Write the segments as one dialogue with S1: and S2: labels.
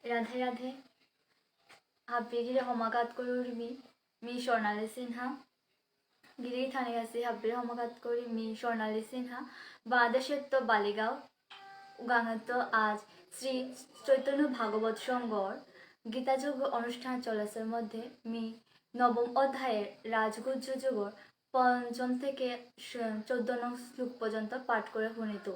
S1: Radhe Radhe hobby गिरे हमागात करूर मी स्वर्णाली सिन्हा गिरी थाने गासी hobby हमागात करी मी स्वर्णाली सिन्हा बांग्लादेशेर बालिगाঁও गांगत आज श्री चैतन्य भागवत संघर गीतायज्ञ अनुष्ठान चलाचेर मध्य मी नवम अध्यायेर राजगुज्ज जुगर पंचम থেকে 14 নং শ্লোক পর্যন্ত পাঠ করে শুনিত।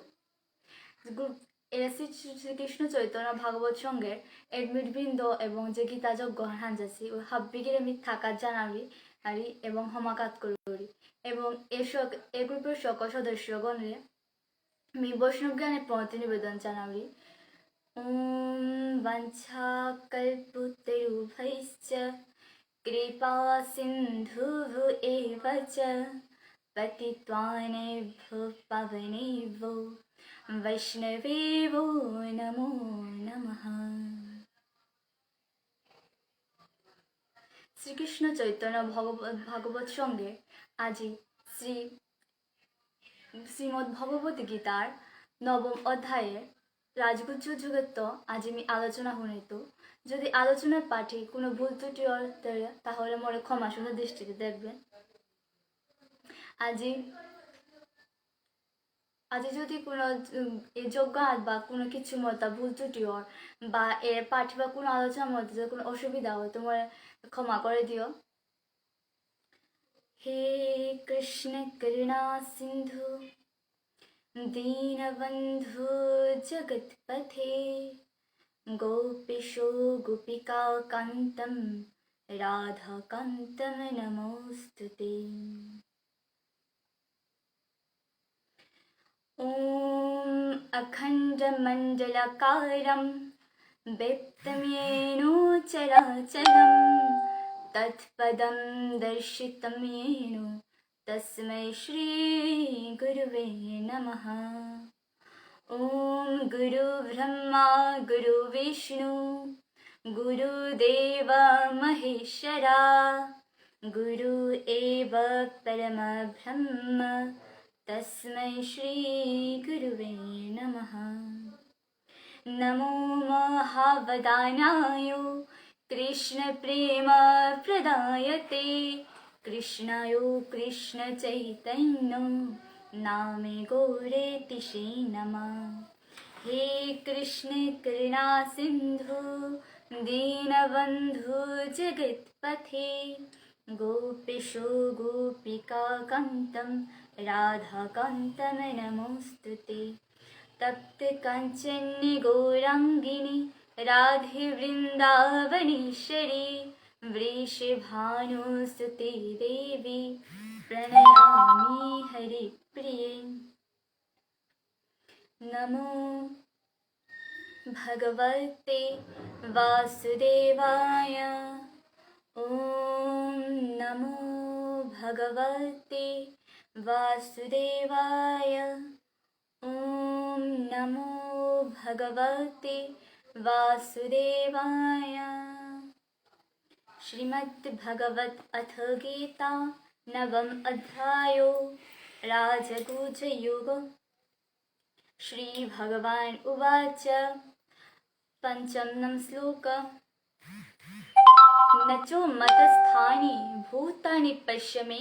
S1: এরা শ্রীকৃষ্ণ চৈতন্য ভাগবত সঙ্গের এডমিট বৃন্দ এবং যে গীতাযজ্ঞ হানজাসি ও হাব্বিগির আমি থাকার জানাবি আরি এবং হমাকাত করি এবং এ গ্রুপের সকল সদস্যগণের আমি বৈষ্ণব জ্ঞানের প্রণতি নিবেদন জানাবি। ওম বাঞ্ছা কল্পতরুভৈশ্চ কৃপা সিন্ধুঃ এব চ পতিতানেভ্যো পাবনেভ্যো वैष्णवेवो नमो नमः। শ্রীকৃষ্ণ চৈতন্য ভাগবত সঙ্গে আজি শ্রীমদ্ ভগবত গীতার নবম অধ্যায়ের রাজগুজ্জ যুগের আজ আমি আলোচনা শুনিত। যদি আলোচনার পাঠে কোনো ভুল ত্রুটি তাহলে মোরে ক্ষমা সুন্দর দৃষ্টিতে দেখবেন। আজি যদি কোনো যোগ্য বা কোনো কিছু মতো ভুল ত্রুটি বা এর পাঠ বা কোনো আলোচনার মধ্যে যদি কোনো অসুবিধা হয় তোমরা ক্ষমা করে দিও। হে কৃষ্ণ করুণা সিন্ধু দীনবন্ধু জগৎপথে গোপীশো গোপিকা কান্তম রাধা কান্তম নমোস্তুতে। ॐ अखण्डमण्डलाकारं व्याप्तं चराचरं तत्पदं दर्शितं येन तस्मै श्रीगुरुवे नमः। ॐ गुरुब्रह्मा गुरुविष्णु गुरुदेव महेश्वरा गुरु एव परमब्रह्म तस्मै श्री गुरुवे नमः। नमो महावदानाय कृष्ण प्रेम प्रदायते कृष्णाय कृष्ण चैतन्य नामे गौरे तिषे नमः। हे कृष्ण करुणा सिंधु दीनबंधु जगत्पथे गोपीशो गोपिका कांतं राधा कांतं नमोस्तुते। तप्त कांचन गौरांगिनी राधे वृंदावनेश्वरी वृषभानुसुते देवी प्रणयामि हरिप्रिये। नमो भगवते वासुदेवाय। ओम नमो भगवते वासुदेवाय। ओम नमो भगवते वासुदेवाय। श्रीमद् भगवत अथ गीता नवम अध्यायो राजगुज्ज युग। श्री भगवान उवाच पंचम श्लोक। नचो मतस्थानि भूतानि पश्य मे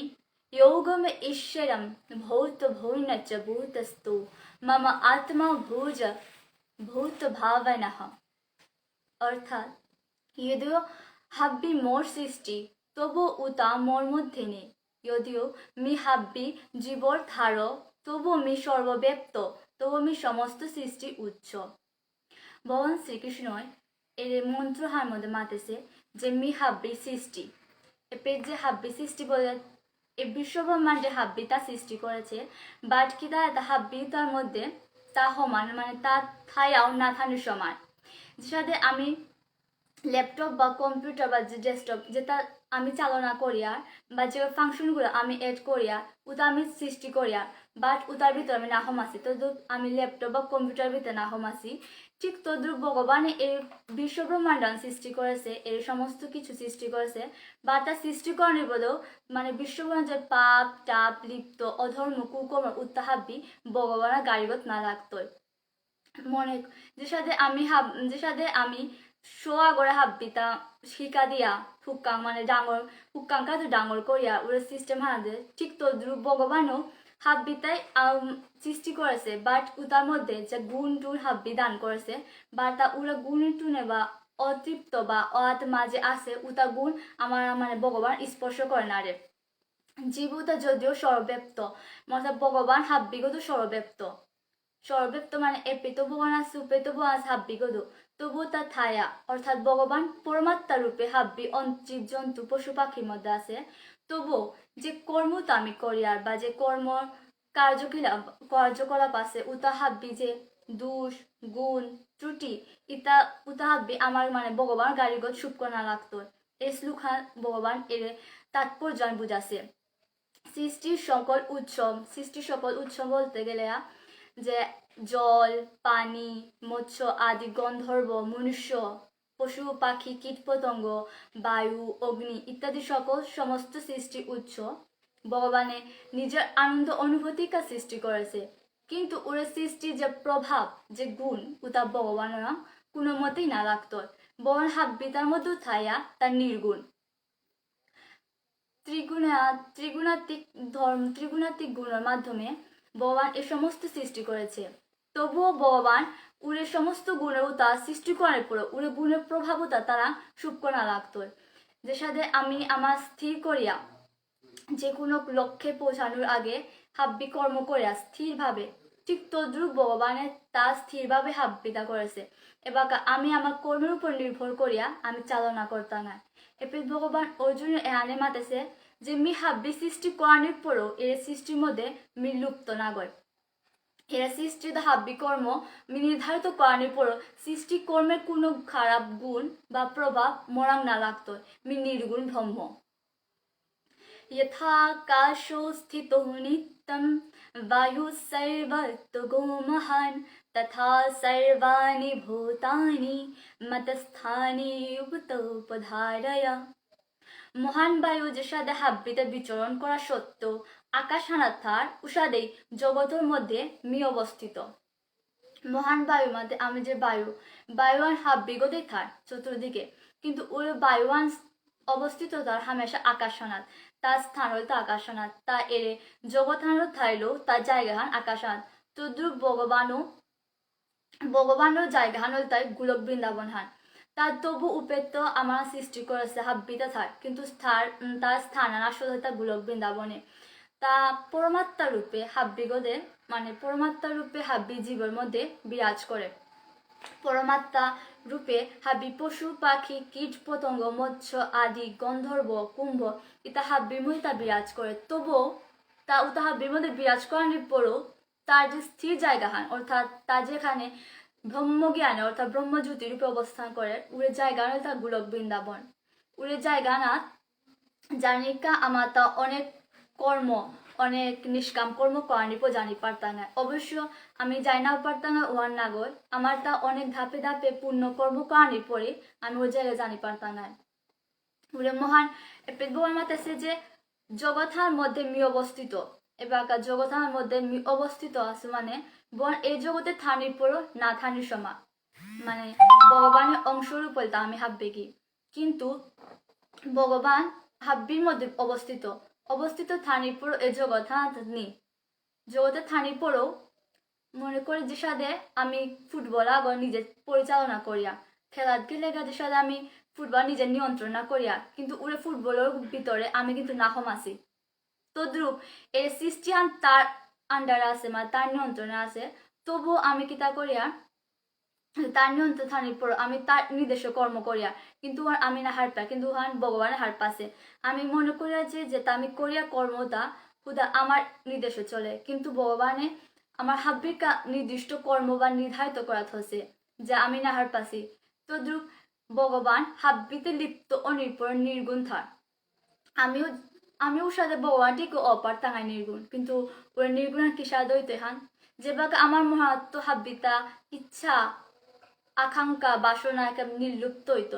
S1: योगम ईश्वरम भूत भूर्न च भूतस्तु मम आत्मा भूज भूत भावनः। अर्थात यदिও হাব্বি মোর সৃষ্টি তবু উতা মোর মধ্যে নেই, যদিও মি হাব্বি জীবর ধার তবু মি সর্বব্যাপ্ত, তবু মি সমস্ত সৃষ্টি উচ্চ। ভগবান শ্রীকৃষ্ণয় এর মন্ত্রহার মধ্যে মাতেছে যে মি হাব্বি সৃষ্টি এপের যে হাব্বি সৃষ্টি বলে এই বিশ্বব্রহ্মাণ্ডে হাব্বি তা সৃষ্টি করেছে, বাট কি তা হাব্বি তার মধ্যে তা সমান মানে তার থায়াও না থানের সমান। যে সাথে আমি ল্যাপটপ বা কম্পিউটার বা যে ডেস্কটপ যেটা আমি চালনা করিয়া বা যে ফাংশনগুলো আমি এড করিয়া ওটা আমি সৃষ্টি করিয়া বাট ওটার ভিতরে আমি নাহম আছি, তদ্রুপ আমি ল্যাপটপ বা কম্পিউটার ভিতরে নাহম আছি। ঠিক তদ্রুপ ভগবান এই বিশ্বব্রহ্মাণ্ড সৃষ্টি করেছে, এর সমস্ত কিছু সৃষ্টি করেছে বা তার সৃষ্টিকরণের বলেও মানে বিশ্বব্রহ্মাণ্ডের পাপ টাপ লিপ্ত অধর্ম কুকর্ম উত্তাহাব্বি ভগবানের গাড়িগত না রাখতই। মনে যে সাথে আমি শোয়া করে হাব্বিতা শিকা দিয়া হুক্কাং মানে ডাঙর হুক্কাং কাজু ডাঙর করিয়া ওরা সিস্টেম হানাদে ঠিক তো দ্রুব ভগবানও হাব্বিতাই সৃষ্টি করেছে বাট উতার মধ্যে যে গুণ টুন হাব্বি দান করেছে বা তা উরা গুণ টুনে বা অতৃপ্ত বা অআত্মা যে আছে উতা গুণ আমার মানে ভগবান স্পর্শ করে না রে জীবতা যদিও সর্বব্যাপ্ত মতলব ভগবান হাব্বিগত সর্বব্যাপ্ত মানে এপিত ভগবান আছে উপেত ভগবান আছে হাব্বিগত তবুও তার থায়া অর্থাৎ ভগবান পরমাত্মা রূপে হাব্বি জীব জন্তু পশু পাখির মধ্যে আছে তবুও যে কর্মটা আমি করি আর বা যে কর্ম কার্যকলাপ আছে উতা হাব্বি যে দোষ গুণ ত্রুটি উতা হাব্বি আমার মানে ভগবান গাড়িগত সুখ না লাগতো এই শ্লোকান ভগবান এর তাৎপর্য বুঝাছে সৃষ্টির সকল উৎসব বলতে গেলে যে জল পানি মৎস্য আদি গন্ধর্ব মনুষ্য পশু পাখি কীটপতঙ্গ বায়ু অগ্নি ইত্যাদি সমস্ত সৃষ্টি উৎস ভগবানে নিজের আনন্দ অনুভূতিকা সৃষ্টি করেছে কিন্তু ওর সৃষ্টির যে প্রভাব যে গুণ ওটা ভগবানরা কোনো মতেই না লাগতো ভগবান হাব্বি তার মধ্যেও থাইয়া তার নির্গুণ ত্রিগুণাত্মিক গুণের মাধ্যমে ভগবান এ সমস্ত সৃষ্টি করেছে তবুও ভগবান উড়ে সমস্ত গুণের উতা সৃষ্টি করার পরে উড়ে গুণের প্রভাবতা তারা সূক্ষ্ম না লাগতো যে সাথে আমি আমার স্থির করিয়া যে কোনো লক্ষ্যে পৌঁছানোর আগে হাব্বি কর্ম করিয়া স্থিরভাবে ঠিক তদ্রুপ ভগবানের তা স্থিরভাবে হাব্বিতা করেছে এবার আমি আমার কর্মের উপর নির্ভর করিয়া আমি চালনা করতাম না এপিত ভগবান অর্জুন এহানে মাতেছে যে মি হাব্বি সৃষ্টি করানোর পরও এর সৃষ্টির মধ্যে মি লুপ্ত না গয় এরা সৃষ্টিত হাব্বি কর্ম নির্ধারিত করানোর পরও সৃষ্টি কর্মের কোনো খারাপ গুণ বা প্রভাব মরাং না লাগতো মি নির্গুণ ব্রহ্ম यथाकाशो स्थितो नित्यं वायुः सर्वतो महान् तथा सर्वाणि भूतानि मतस्थानि उपधारय মহান বায়ু যে সাদে হাব্বিতে বিচরণ করা সত্ত্বেও আকাশ হানাথার উষাদেই জগতের মধ্যে মি অবস্থিত মহান বায়ু মধ্যে আমি যে বায়ুয়ান হাব্বিগতেই থার চতুর্দিকে কিন্তু ওই বায়ুয়ান অবস্থিত তার হামেশা আকাশনাথ তার স্থান হইতো আকাশনাথ তা এরে জগৎহানো থাইলেও তার জায়গাহান আকাশনাথ তদ্রুপ ভগবানও জায়গাহান হইল তাই গোলক বৃন্দাবন হান তার তবু উপেত্য আমার সৃষ্টি করেছে হাব্বিতা থার কিন্তু তার স্থান আসল হয় তা গোলক বৃন্দাবনে তা পরমাত্মা রূপে হাব্বিগদে মানে পরমাত্মা রূপে হাব্বি জীবের মধ্যে বিরাজ করে পরমাত্মা রূপে হাব্বি পশু পাখি কীট পতঙ্গ মৎস্য আদি গন্ধর্ব কুম্ভ ইতা হাব্বির মধ্যে তা বিরাজ করে তবুও তা উতা হাব্বির মধ্যে বিরাজ করানোর পরও তার যে স্থির জায়গাহান অর্থাৎ তার যেখানে ব্রহ্মজ্ঞানে অর্থাৎ ব্রহ্মজ্যোতি রূপে অবস্থান করে উড়ে জায়গা নয় তা গোলক বৃন্দাবন উড়ে জায়গা না জানিকা আমার তা অনেক কর্ম অনেক নিষ্কাম কর্ম করানিপ জানি পারতাম না অবশ্য আমি যাই না পারতাম না ওয়ার নাগর আমার তা অনেক ধাপে ধাপে পূর্ণ কর্ম করানির পরে আমি ওই জায়গায় জানি পারতাম না উড়ে মহান ভগবান মাতাছে যে জগৎহার মধ্যে মি অবস্থিত এবার জগৎহার মধ্যে মি অবস্থিত আছে মানে এই জগতে থানির পরও না থানির সমা মানে ভগবানের অংশরূপ বলতে আমি হাব্বে কি কিন্তু ভগবান হাব্বির মধ্যে অবস্থিত থানির পরও এই জগৎ নেই জগতে থানির পরও মনে করি যে সাথে আমি ফুটবল আগর নিজে পরিচালনা করিয়া খেলার গেলে যে সাথে আমি ফুটবল নিজে নিয়ন্ত্রণ না করিয়া কিন্তু উড়ে ফুটবলের ভিতরে আমি কিন্তু নাহম আছি তদ্রুপ এই সৃষ্টি তার আন্ডারে আছে মানে তার নিয়ন্ত্রণে আছে তবুও আমি কি তা করিয়া তার নিয়ন্ত্রণ থানির পর আমি তার নির্দেশ কর্ম করিয়া কিন্তু আমি না হার পাই কিন্তু ভগবানের হার পাশে আমি মনে করিয়া যে তা আমি করিয়া কর্মটা হুদা আমার নির্দেশে চলে কিন্তু ভগবানে আমার হাব্বিকা নির্দিষ্ট কর্ম বা নির্ধারিত করা হচ্ছে যে আমি না হার পাশি তদ্রুপ ভগবান হাব্বিতে লিপ্ত অনির্পর নির্গুণ থার আমিও সাথে ভগবানটিকে অপার তাঙায় নির্গুণ কিন্তু ওরা নির্গুণ কি সাথে হইতে হান যে বাক আমার মহাত্ম হাব্বিতা ইচ্ছা আকাঙ্ক্ষা বাসনা একটা নির্লুপ্ত হইত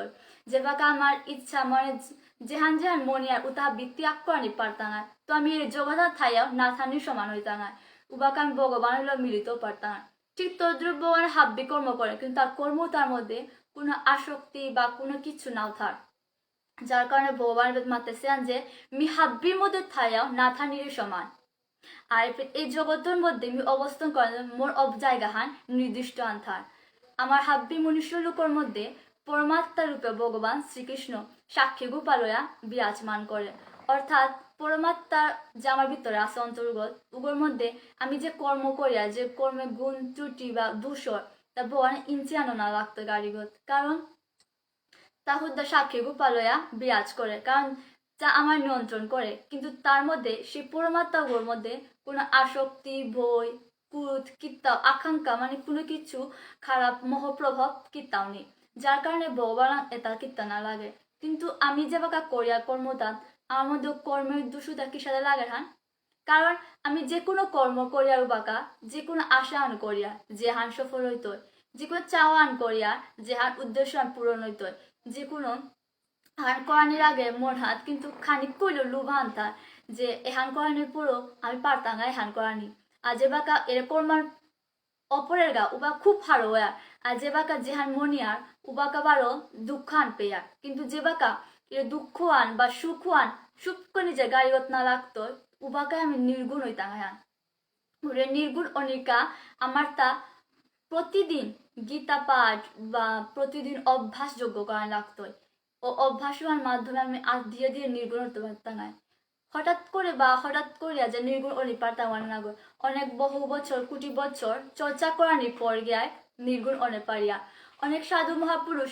S1: যে বাক আমার ইচ্ছা মানে যেহান মনে আর উতা বৃত্তি আক্রানি পারতাম না তো আমি এই জগৎ থাইয়াও না থানির সমান হইতাম না উবাক আমি ভগবানের মিলিত পারতাম ঠিক তদ্রুপ ভগবান হাব্বি কর্ম করে, কিন্তু তার কর্ম তার মধ্যে কোনো আসক্তি বা কোনো কিছু নাও থার, যার কারণে ভগবান মাতেছেন যে মি হাব্বির মধ্যে থাইয়াও না থানির সমান। আর এই জগতের মধ্যে আমি অবস্থান করেন মোর অব জায়গা হান নির্দিষ্ট আন্থার। আমার হাব্বি মনুষ্য লোকের মধ্যে পরমাত্মা রূপে ভগবান শ্রীকৃষ্ণ সাক্ষী গোপালয়া বিরাজমান করে। অর্থাৎ পরমাত্মা যে আমার ভিতরে আছে অন্তর্গত, উগোর মধ্যে আমি যে কর্ম করিয়া যে কর্মে গুণ ত্রুটি বা দূষর তা ভগবান ইঞ্চি আনো না লাগতো গাড়িগত, কারণ তা হুদ্দা সাক্ষী গোপালয়া বিরাজ করে, কারণ যা আমার নিয়ন্ত্রণ করে। কিন্তু তার মধ্যে সেই পরমাত্মাগুলোর মধ্যে কোনো আসক্তি, ভয়, ক্রোধ, কিত্তাও, আকাঙ্ক্ষা মানে কোনো কিছু খারাপ মহপ্রভাব কিত্তাও নেই, যার কারণে ভগবান এটা কিত্তা না লাগে। কিন্তু আমি যে বাকা করিয়া কর্মদান আমার মধ্যে কর্মের দোষটা কি সাথে লাগে হান, কারণ আমি যে কোনো কর্ম করিয়ার বাকা যে কোনো আশা আন করিয়া যে হান সফল হইত, যে কোনো চাওয়া আন করিয়া যে হান উদ্দেশ্য আন পূরণ হইত, যে কোনো হান করানির আগে মোর হাত কিন্তু খানিক কইল লুভান তার যে এহান করানির পুরো আমি পারতাম না এহান করানি। আর যে বাকা এরকম অপরের গা উবা খুব হারো হয়া, আর যে বাকা যেহান মনিয়ার উবাকা বারো দুঃখ আন পেয়ার, কিন্তু যে বাকা এর দুঃখ আন বা সুখ আন সুখ নিজে গাড়িগত না লাগতো উবাকায় আমি নির্গুণ হইতাম হ্যাঁ। ওরে নির্গুণ অনিকা আমার তা প্রতিদিন গীতা পাঠ বা প্রতিদিন অভ্যাস যোগ্য করা লাগতো, ও অভ্যাস হওয়ার মাধ্যমে আমি ধীরে ধীরে নির্গুণ হতে পারতাম না। হঠাৎ করে বা হঠাৎ করিয়া যে নির্গুণ অনি পারতাম না গো, অনেক বহু বছর কোটি বছর চর্চা করানির পর গিয়ায় নির্গুণ অনে পারিয়া। অনেক সাধু মহাপুরুষ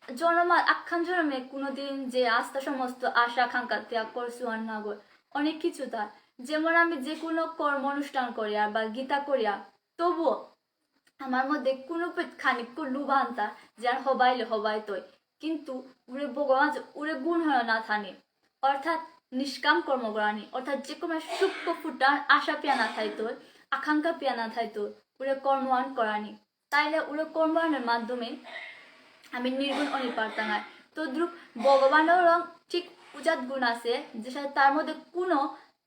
S1: জন্মা আখ্যান জন্মে কোনোদিন যে আস্থা সমস্ত আশা আকাঙ্ক্ষা ত্যাগ করছু আর না গো, অনেক কিছু তার। যেমন আমি যে কোনো কর্ম অনুষ্ঠান করিয়া বা গীতা করিয়া তবুও আমার মধ্যে কোনো খানিক লুভান্তা যার হবাইলে হবাইতই, কিন্তু উড়ে ভগবান উড়ে গুণ হয় না থানে, অর্থাৎ নিষ্কাম কর্ম করানি, অর্থাৎ যে কোনো সূক্ষ্ম ফুটার আশা পিয়া না থাইতো, আকাঙ্ক্ষা পিয়া না থাইতো, উড়ে কর্মায়ন করানি। তাইলে উড়ে কর্মায়নের মাধ্যমে আমি নির্গুণ অনি পারতাম না। তদ্রুপ ভগবানেরও ঠিক উজাত গুণ আছে যে তার মধ্যে কোনো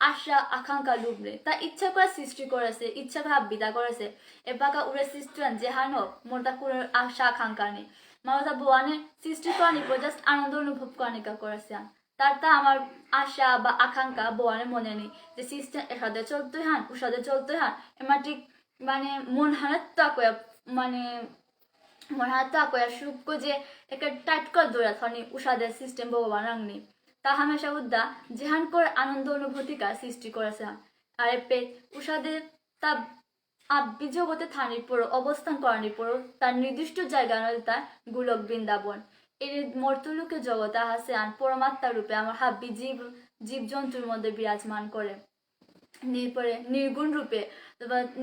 S1: আশা আকাঙ্ক্ষা লোভ নেই, তা ইচ্ছা করে সৃষ্টি করেছে, ইচ্ছা করে বিদা করেছে এবাকা উড়ে সৃষ্টি যে হানো মোর তা কোনো আশা আকাঙ্ক্ষা নেই, মানে তা ভগবানের সৃষ্টি করানি জাস্ট আনন্দ অনুভব করানিকা করেছে। তার তা আমার আশা বা আকাঙ্ক্ষা ভগবানের মনে নেই যে সিস্টেম এসাদে চলতে হান উসাদে চলতে হান এমা ঠিক মানে মন হানাত তাকয়া মানে মন হানাত তাকয়া সুখ যে একটা টাইট করে দৌড়া থানি উসাদের সিস্টেম ভগবান রাংনি, তা হামেশা উদ্দা যেহান করে আনন্দ অনুভূতিকা সৃষ্টি করেছে। আর পে উষাদের তা আব্বি জগতে থানির পর অবস্থান করানির পর তার নির্দিষ্ট জায়গা তার গোলক বৃন্দাবন এর মর্তলোকে জগতে আছে আন পরমাত্মা রূপে আমার হাব্বি জীব জীবজন্তুর মধ্যে বিরাজমান করে। নির্গুণ রূপে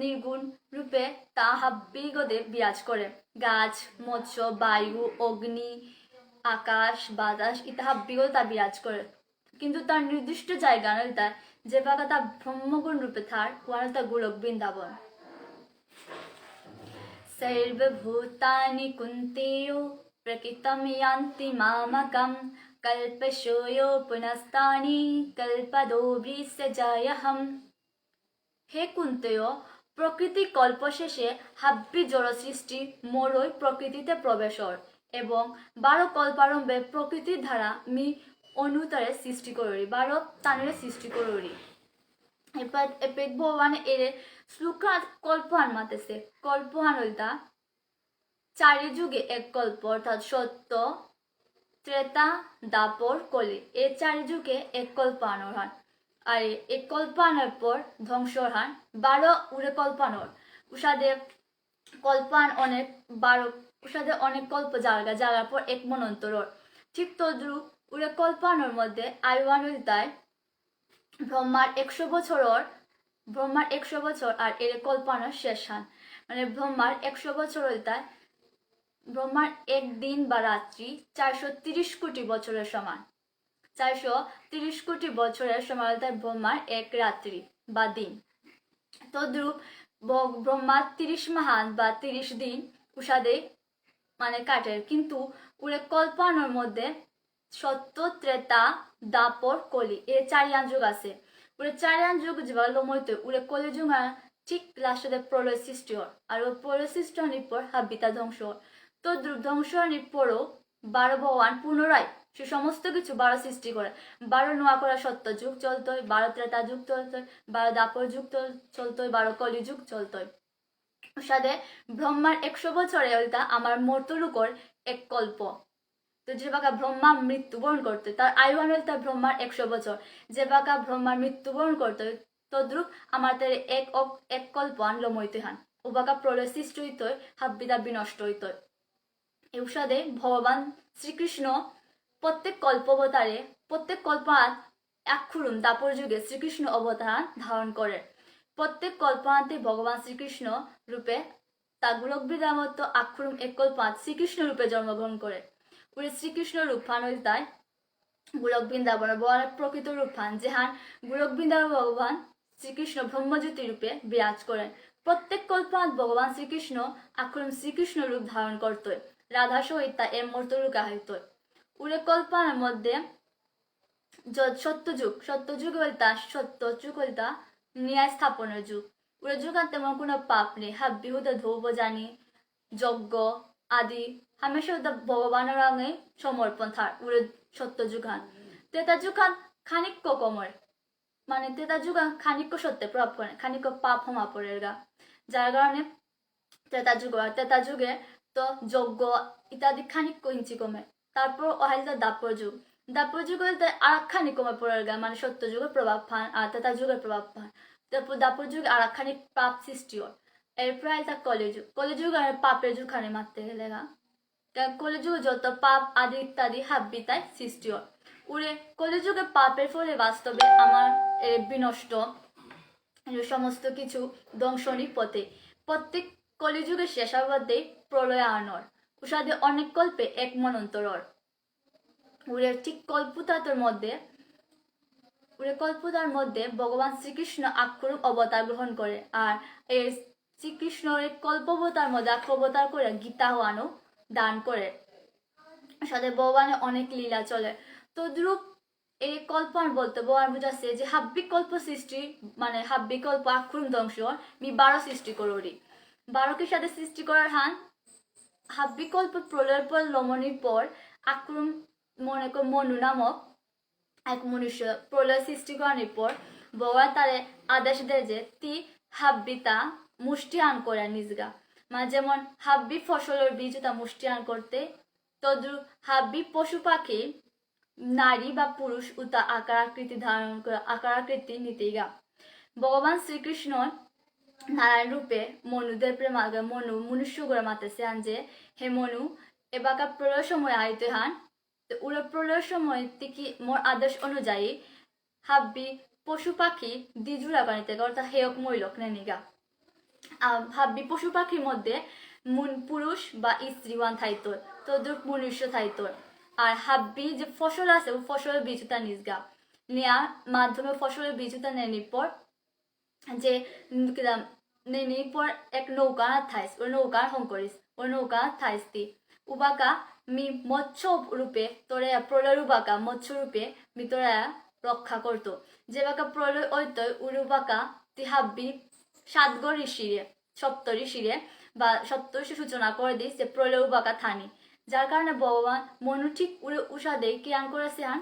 S1: নির্গুণ রূপে তা হাব্বি গদে বিরাজ করে, গাছ, মৎস্য, বায়ু, অগ্নি, আকাশ, বাতাস ইত্যাদি বিগত তা বিরাজ করে। কিন্তু তার নির্দিষ্ট জায়গা নয় তার যে বাগা তা ব্রহ্মগুণ রূপে থার ওয়ান তা গোলক বৃন্দাবন। সর্বভূতানি কুন্তেয় প্রকৃতম ইয়ান্তি মামকম কল্পশোয় পুনস্তানি কল্পদোভিসজায়হম। হে কুন্তেয়, প্রকৃতি কল্প শেষে হাব্বি জড় সৃষ্টি মোরই প্রকৃতিতে প্রবেশর এবং 12 কল্পারম্ভে প্রকৃতির ধারা মি অনুতারে সৃষ্টি করি 12 তানের সৃষ্টি করি। এবার ভগবান এর শ্লোকাত কল্পহান মাতেছে, কল্পহান হইতা 4 যুগে এক কল্প, অর্থাৎ সত্য, ত্রেতা, দাপর, কলি এই 4 যুগে এক কল্প আনোর হান। আর এই কল্প আনার পর ধ্বংসর হান 12 উড়ে কল্পানোর উষাদে কল্পান অনেক 12 উষাদে অনেক কল্প জ্বালার পর এক মনন্তর। ঠিক তদ্রুপ উড়ে কল্পানোর মধ্যে আয়ুয়ান হইতায় ব্রহ্মার 100 বছর, ব্রহ্মার 100 বছর আর এর কল্পানোর শেষ হান, মানে ব্রহ্মার 100 বছর হইতায় ব্রহ্মার এক দিন বা রাত্রি 430 কোটি বছরের সমান, 430 কোটি বছরের সমান তাই ব্রহ্মার এক রাত্রি বা দিন। তদ্রুপ ব্রহ্মার 30 মাহান বা 30 দিন উষাদে মানে কাটের, কিন্তু উড়ে কল্পানোর মধ্যে সত্য, ত্রেতা, দাপর, কলি এর 4 যুগ আছে। উড়ে 4 যুগ যেভাবে লমইতে উড়ে কলিযুগ ঠিক লাস্টে প্রলয় সৃষ্টি হয় আর ওই প্রলয় সৃষ্টি হওয়ার পর হাব্বিতা ধ্বংস হয়। তো ধ্বংস হওয়ার পরও 12 ভগবান পুনরায় সে সমস্ত কিছু 12 সৃষ্টি করে। 12 নোয়া করা সত্য যুগ চলতো, 12 ত্রেতা যুগ চলতো, 12 দাপর যুগ চলতো, 12 কলি যুগ চলতো। সাথে ব্রহ্মার 100 বছরে ওইটা আমার মর্তলুকর এক কল্প। তো যে বাকা ব্রহ্মা মৃত্যুবরণ করতে তার আয়ু আনলতা ব্রহ্মার 100 বছর, যে বাকা ব্রহ্মার মৃত্যুবরণ করতে তদ্রুপ আমার তার এক কল্প আনলো মইতে হান ও বাকা প্রলয় সৃষ্টি হইত, হাব্বিদা বিনষ্ট হইত। এর সাথে ভগবান শ্রীকৃষ্ণ প্রত্যেক কল্পবতারে প্রত্যেক কল্পাত আক্ষুরুম দাপর যুগে শ্রীকৃষ্ণ অবতার ধারণ করে। প্রত্যেক কল্পান্তে ভগবান শ্রীকৃষ্ণ রূপে তা গোলক বৃন্দাবত আক্ষুরুম এক কল্পাত শ্রীকৃষ্ণ রূপে জন্মগ্রহণ করে। উনি শ্রীকৃষ্ণ রূপান তাই গোলক বৃন্দাবন ভগবানের প্রকৃত রূপান যেহান গোলক বৃন্দাবন ভগবান শ্রীকৃষ্ণ ব্রহ্মজ্যোতি রূপে বিরাজ করেন। প্রত্যেক কল্পাত ভগবান শ্রীকৃষ্ণ আক্ষুরুম শ্রীকৃষ্ণ রূপ ধারণ করত, রাধা সহিত তা এর মর্তরূপে আহিত। উরে কল্পনার মধ্যে সত্যযুগ হইতা সত্যযুগ হইতা ন্যায় স্থাপনের যুগ। উরে যুগান তেমন কোনো পাপ নেই, হাব্বি হইতে ধৌব জানি যজ্ঞ আদি হামেশা ভগবানের রঙে সমর্পণ থার উরে সত্যযুগান। তেতা যুগান খানিক্য কমর মানে তেতা যুগান খানিক্য সত্যে প্রভাব করে, খানিক্য পাপ হমা পড়ে গা, যার কারণে তেতা যুগে তো যজ্ঞ ইত্যাদি খানিক্য ইঞ্চি কমে। তারপর অহাইতা দাপর যুগ হইতে আর খানি কমে পড়ে গা, মানে সত্য যুগের প্রভাব পান আর তেতা যুগের প্রভাব পান। তারপর দাপর যুগে আর খানিক পাপ সৃষ্টি হয়। এরপর আইতা কলিযুগ আর পাপের যুগ খানি মারতে গেলে গা, কলিযুগে যত পাপ আদি ইত্যাদি হাব্বিতায় সৃষ্টি হয়। উড়ে কলিযুগে পাপের ফলে বাস্তবে আমার বিনষ্ট সমস্ত কিছু ধ্বংসনী পথে। প্রত্যেক কলিযুগের শেষাবাদে প্রলয় আনর উষাদে অনেক কল্পে এক মনন্তর উড়ে ঠিক কল্পতার মধ্যে ভগবান শ্রীকৃষ্ণ আক্ষরিক অবতার গ্রহণ করে আর এই শ্রীকৃষ্ণের কল্পবতার মধ্যে অবতার করে গীতা হওয়ানো দান করে। সাথে ভগবানের অনেক লীলা চলে। তদ্রূপ এই কল্পনা বলতে ভগবান বুঝাচ্ছে যে হাব্বিক কল্প সৃষ্টি মানে হাব্বিক কল্প আক্ষরিক ধ্বংস মি 12 সৃষ্টি করি 12 সাথে সৃষ্টি করার হান হাব্বিক কল্প প্রলয়ের পর লমনির পর আক্রম মনে কর মনু নামক এক মনুষ্য প্রলয় সৃষ্টি করার পর ভগবান তারে আদেশ দেয় যে তি হাব্বিতা মুষ্টিয়ান করে নিজগা, মানে যেমন হাব্বি ফসলের বীজ তা মুষ্টিয়ান করতে তদ্রুপ হাব্বি পশু পাখি নারী বা পুরুষ উতা আকার আকৃতি ধারণ করে আকার আকৃতি নিতেই গা। ভগবান শ্রীকৃষ্ণ নারায়ণ রূপে মনুদের প্রেমাগে মনু মনুষ্য করে মাতেছে আন যে হে মনু এবাকা প্রলয় সময় আইতে হান উড়ে প্রলয়ের সময় থেকে মোর আদেশ অনুযায়ী হাব্বি পশু পাখি দ্বিজুড়া বানিতে অর্থাৎ হেয়ক মৈলক নেনিগা। হাব্বি পশু পাখির মধ্যে পুরুষ বা স্ত্রী ওয়ান থাইত তদ্রুপ মনুষ্য থাইত আর হাব্বি যে ফসল আছে ও ফসলের বীজটা নিজগা নেয়ার মাধ্যমে ফসলের বীজটা নেনির পর যে নেনির পর এক নৌকা থাইস ওই নৌকার হং করিস ওই নৌকা থাইস তি উবাকা মি মৎস্য রূপে তোরে প্রলয় উবাকা মৎস্য রূপে মি তোরা রক্ষা করতো যে বাকা প্রলয় ঐতয় উরুবাকা তি হাব্বি সাতগ ঋষিরে সপ্ত ঋষিরে বা সপ্ত ঋষি সূচনা করে দিস যে প্রলয় উবাকা থানি, যার কারণে ভগবান মনু ঠিক উড়ে উষাদে কিয়ান করেছে হান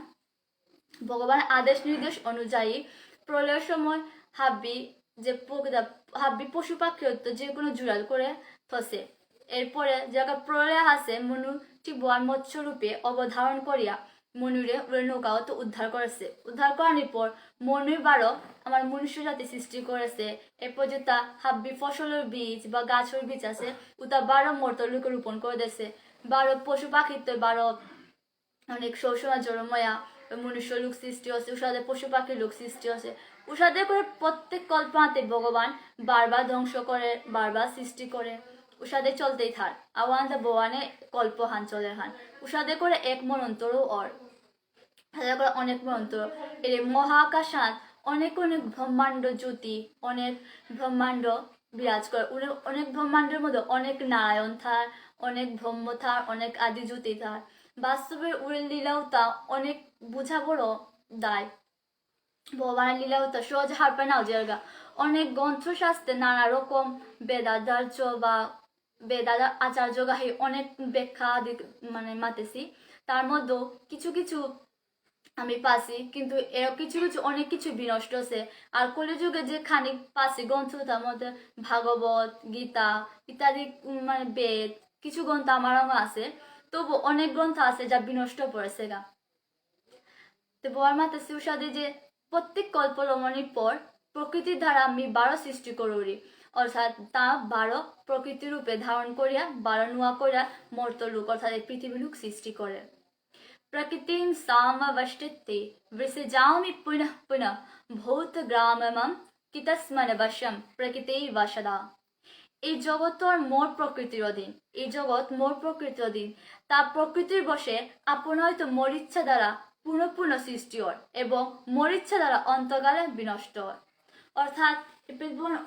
S1: ভগবান আদেশ নির্দেশ অনুযায়ী প্রলয়ের সময় হাব্বি যে হাব্বি পশু পাখি হতো যে কোনো জুড়াল করে ফসে। এরপরে যাকে প্রলয় আছে মনু ঠিক ভগবান মৎস্য রূপে অবধারণ করিয়া মনুরে নৌকা তো উদ্ধার করেছে। উদ্ধার করার পর মনুর 12 আমার মনুষ্য জাতি সৃষ্টি করেছে। এরপর যে তা হাব্বি ফসলের বীজ বা গাছের বীজ আছে ওটা 12 মর্তলোকে রোপণ করে দিয়েছে। 12 পশু পাখির তো 12 অনেক শোষণা জড়ময়া মনুষ্য লোক সৃষ্টি হচ্ছে উষাদে পশু পাখির লোক সৃষ্টি হচ্ছে উষাদে করে প্রত্যেক কল্পনাতে ভগবান বারবার ধ্বংস করে বারবার সৃষ্টি করে উষাদে চলতেই থার আওয়ান ভগবানে কল্প হান চলে হান উষাদে করে এক মনন্তরও অনেক মন্ত্র এর মহাকাশাত অনেক অনেক ব্রহ্মাণ্ড জ্যোতি অনেক ব্রহ্মাণ্ড বিরাজ করে অনেক ব্রহ্মাণ্ডের মধ্যে অনেক নারায়ণ থার অনেক ব্রহ্ম থার অনেক আদি জ্যোতি থার। বাস্তবের উড়ের লীলাও তা অনেক বুঝা বড় দায় ভগবানের লীলাও তা সহজে হারপে নাও জায়গা অনেক গ্রন্থশাস্ত্রে নানা রকম বেদাচার্য বা বেদাদা আচার্য গাহি অনেক ব্যাখ্যা মানে মাতেছি, তার মধ্যেও কিছু কিছু আমি পাচ্ছি, কিন্তু এর কিছু কিছু অনেক কিছু বিনষ্ট আছে। আর কলিযুগে যে খানিক পাচ্ছি গ্রন্থ, তার মধ্যে ভাগবত, গীতা ইত্যাদি মানে বেদ, কিছু গ্রন্থ আমারও আছে, তবু অনেক গ্রন্থ আছে যা বিনষ্ট পড়েছে গা। তো বর মাতা শিবসাদে যে প্রত্যেক কল্পলমনির পর প্রকৃতির দ্বারা আমি 12 সৃষ্টি করি, অর্থাৎ তা 12 প্রকৃতি রূপে ধারণ করিয়া 12 নুয়া করিয়া মর্ত লোক অর্থাৎ পৃথিবী লোক সৃষ্টি করে। प्रकृतिं सामवष्टित्ते विसृजामि पुनः पुनः भूतग्राममं कितस्मन वशम प्रकृति वशदा। এই জগৎ তো আর মোর প্রকৃতির অধীন, এই জগৎ মোর প্রকৃতির অধীন, তা প্রকৃতির বশে আপন হয়তো মোর ইচ্ছা দ্বারা পুনঃ পুনঃ সৃষ্টি হয় এবং মোর ইচ্ছা দ্বারা অন্তকালে বিনষ্ট হয়। অর্থাৎ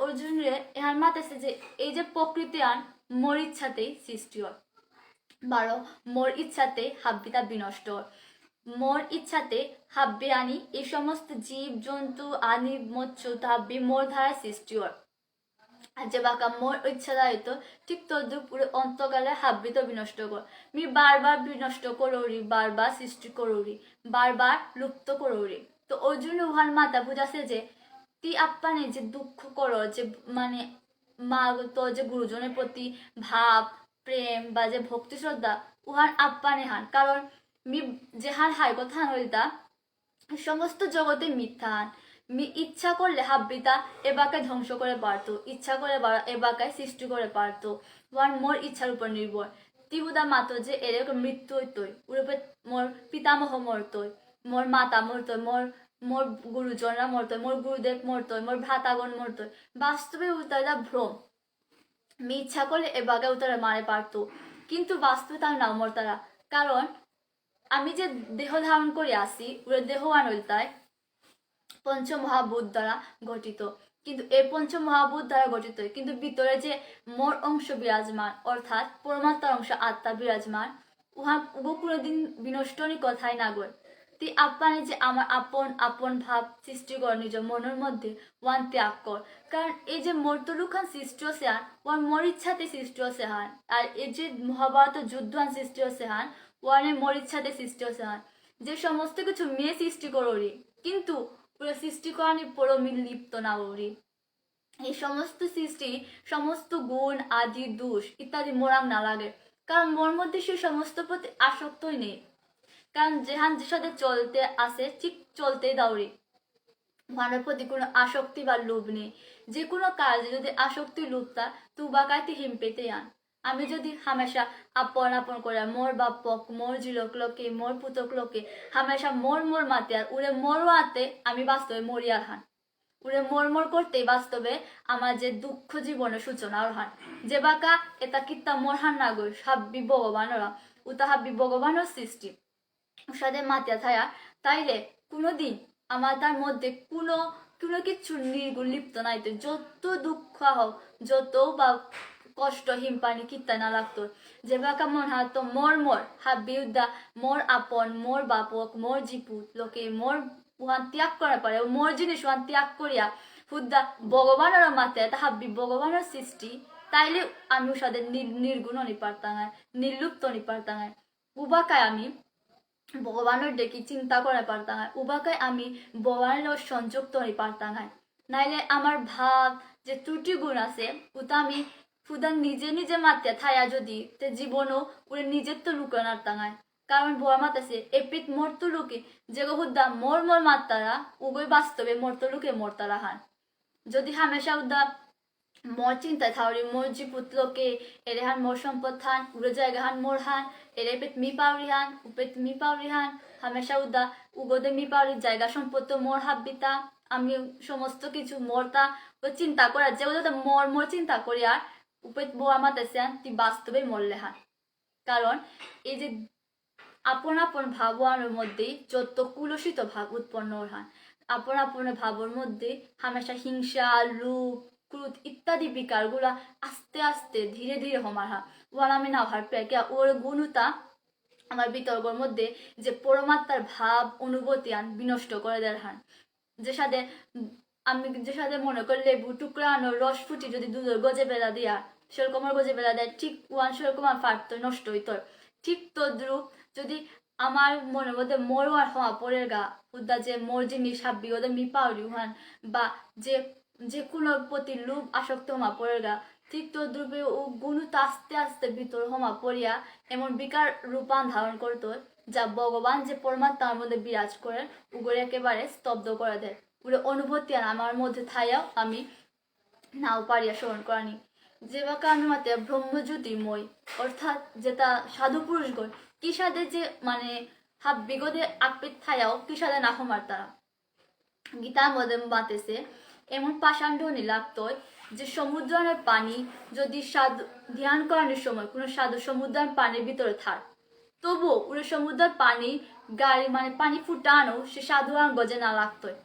S1: অর্জুনের এহার মাতেছে যে এই যে প্রকৃতি আন মোর ইচ্ছাতেই সৃষ্টি হয়, 12 মোর ইচ্ছাতে হাব্বিতা বিনষ্ট হয়, মোর ইচ্ছাতে হাব্বি আনি এই সমস্ত জীব জন্তু আনি মৎস্য হাব্বি মোর ধারা সৃষ্টি হয়। আর যে বাঁকা মোর ইচ্ছা দায়িত্ব ঠিক তদ্রুপ পুরো অন্তকালে হাব্বিত বিনষ্ট কর, মি বারবার বিনষ্ট করৌরি, বারবার সৃষ্টি করৌরি, বারবার লুপ্ত করৌরি। তো ওই জন্য উহার মাতা বুঝাছে যে তি আপ্পানে যে দুঃখ করো, যে মানে মা তো যে গুরুজনের প্রতি ভাব প্রেম বা যে ভক্তি শ্রদ্ধা উহার আপ্পানে হান, কারণ মি যেহার হাই কথা হইতা সমস্ত জগতে মিথ্যা হান। মি ইচ্ছা করলে হাব্বিতা এবাকে ধ্বংস করে পারতো, ইচ্ছা করে এবাকে সৃষ্টি করে পারতো, ওয়ার মোর ইচ্ছার উপর নির্ভর। তিহুদা মাতো যে এরকম মৃত্যু হইতই, ওরূপে মোর পিতামহ মরতই, মোর মাতা মরতই, মোর মোর গুরুজনরা মরতই, মোর গুরুদেব মরতই, মোর ভ্রাতাগণ মরতই। বাস্তবে উল্টা ভ্রম, মি ইচ্ছা করলে এবাকে উত্তরে মারে পারতো, কিন্তু বাস্তবে তার নাও মরতারা, কারণ আমি যে দেহ ধারণ করে আসি ওর দেহ আনলতায় পঞ্চমহাভূত দ্বারা গঠিত, কিন্তু এই পঞ্চমহাভূত দ্বারা গঠিত, কিন্তু ভিতরে যে মোর অংশ বিরাজমান অর্থাৎ পরমাত্মার অংশ আত্মা বিরাজমান, উহা কোনোদিন বিনষ্টনী কথাই না গয়। তি আপ্পানে যে আমার আপন আপন ভাব সৃষ্টি কর নিজ মনের মধ্যে ওয়ান ত্যাগ কর, কারণ এই যে মর্তলুখান সৃষ্টি হচ্ছে হান ওয়ান মোর ইচ্ছাতে সৃষ্টি হচ্ছে হান, আর এই যে মহাভারত যুদ্ধান সৃষ্টি হচ্ছে হান ওয়ানে মোর ইচ্ছাতে সৃষ্টি হচ্ছে হান। যে সমস্ত কিছু মেয়ে সৃষ্টি করি, কিন্তু পুরো সৃষ্টি করানি পুরো মিল লিপ্ত না করি। এই সমস্ত সৃষ্টি সমস্ত গুণ আদি দোষ ইত্যাদি মোরাং না লাগে, কারণ মোর মধ্যে সে সমস্ত প্রতি আসক্তই নেই, কারণ যেহান যে সাথে চলতে আসে ঠিক চলতেই দাউরি, ওখানের প্রতি কোনো আসক্তি বা লোভ নেই। যে কোনো কাজে যদি আসক্তি লোভতা তু বা কাইতে হিম পেতে আন। আমি যদি হামেশা আপন আপন করে মোর বাপক মোর জিলক লোকে মোর পুতক লোকে হামেশা মোর মোর মাতে আর উড়ে মোরও আতে আমি বাস্তবে মরিয়ার হান, উড়ে মোর মোর করতেই বাস্তবে আমার যে দুঃখ জীবনের সূচনা আর হান। যে বাকা এটা কিত্তা মোর হান না গো হাব্বি ভগবানরা উতা হাব্বি ভগবানের সৃষ্টি সাথে মাতিয়া থায়া, তাইলে কোনোদিন আমার তার মধ্যে কোনো কোনো কিছু নির্গুণ লিপ্ত নাইতো। যত দুঃখ হোক যত বা কষ্ট হিমপানি কিত্তা না লাগতো, যে বাকা মন হাত মোর মোর হাব্বি উদ্দা মোর আপন মোর বাপক মোর জিপুত লোকে মোর উহান ত্যাগ করা পারে, মোর জিনিস উহান ত্যাগ করিয়া হুদ্দা ভগবানের মাথায় তা হাব্বি ভগবানের সৃষ্টি, তাইলে আমি সাথে নির্গুণ নি পারতাম নির্লুপ্ত নি পারতাম উবাকায় আমি ভগবানের ডেকে চিন্তা করে পারতাম, উবাকায় আমি ভগবানের সংযুক্ত হয়ে পারতাম। নাইলে আমার ভাব যে ত্রুটি গুণ আছে ওটা আমি ফুদা নিজে নিজে মাত্রা থায়া যদি তে জীবনও উড়ে নিজের তো লুকে নাড়তাম, কারণ ভয় মাতাছে এপিত মোর তো লুকে যে হুদ্দা মোর মোর মাত্রারা উগই বাস্তবে মোর তো লুকে মোর তারা হান। যদি হামেশা উদ্দা মোর চিন্তায় থাউরি মোর জিপুত লোকে এরে হান মোর সম্পদ হান উড়ে জায়গা হান মোর হান এরে পেট মি পাউরি হান উপেত মি পাউরি হান হামেশা উদা উগদে মি পাউরি জায়গা সম্পদ তো মোর হাব্বিতা আমি সমস্ত কিছু মোরতা ও চিন্তা করা যে ওদের মোর মোর চিন্তা করি আর উপেত বউ আমার দেশে আন তুই বাস্তবে মরলে হান। কারণ এই যে আপন আপন ভাবনের মধ্যেই যত কুলসিত ভাব উৎপন্ন হান, আপন আপন ভাবর মধ্যে হামেশা হিংসা লোভ ক্রোধ ইত্যাদি বিকার গুলা আস্তে আস্তে ধীরে ধীরে হমার হা ওয়াল আমি না ভার পেয়ে ওর গুণতা আমার বিতর্কর মধ্যে যে পরমাত্মার ভাব অনুভূতি আন বিনষ্ট করে দেয় হান, যে সাথে আমি যে সাথে মনে করি লেবু টুকরানো রস ফুটি যদি দুধের গজে বেলা দিয়া সেরকম আর গজে বেলা দেয় ঠিক ওয়ান সেরকম আর ফাটত নষ্ট হইত ঠিক তদ্রুপ যদি আমার মনের মধ্যে মোর আর হওয়া পরের গা উদ্দা যে মোর জিনিস হাব্বি ওদের মি পাউরি উহান বা যে যে কোনো প্রতি লোভ আসক্ত হমা পরের গা ঠিক তদ্রুপে ও গুণুত আস্তে আস্তে ভিতর হমা পড়িয়া এমন বিকার রূপান ধারণ করতো যা ভগবান যে পরমাত্মার মধ্যে বিরাজ করেন উগরে একেবারে স্তব্ধ করে দেয় উড়ে অনুভূতি আর আমার মধ্যে থাইয়াও আমি নাও পারিয়া স্মরণ করানি যে বা কারণে মাতে ব্রহ্মজ্যোতিময় অর্থাৎ যেটা সাধু পুরুষগণ কি সাথে যে মানে হাব বিগদে আপেত থাইয়াও কি সাথে না হমার তারা গীতার মধ্যে বাতেছে এমন পাষাণ্ডনি লাগতো যে সমুদ্রের পানি যদি সাধু ধ্যান করানোর সময় কোনো সাধু সমুদ্রের পানির ভিতরে থাক তবুও ওরে সমুদ্রের পানি গাড়ি মানে পানি ফুটানো সে সাধু আর গজে না লাগতোই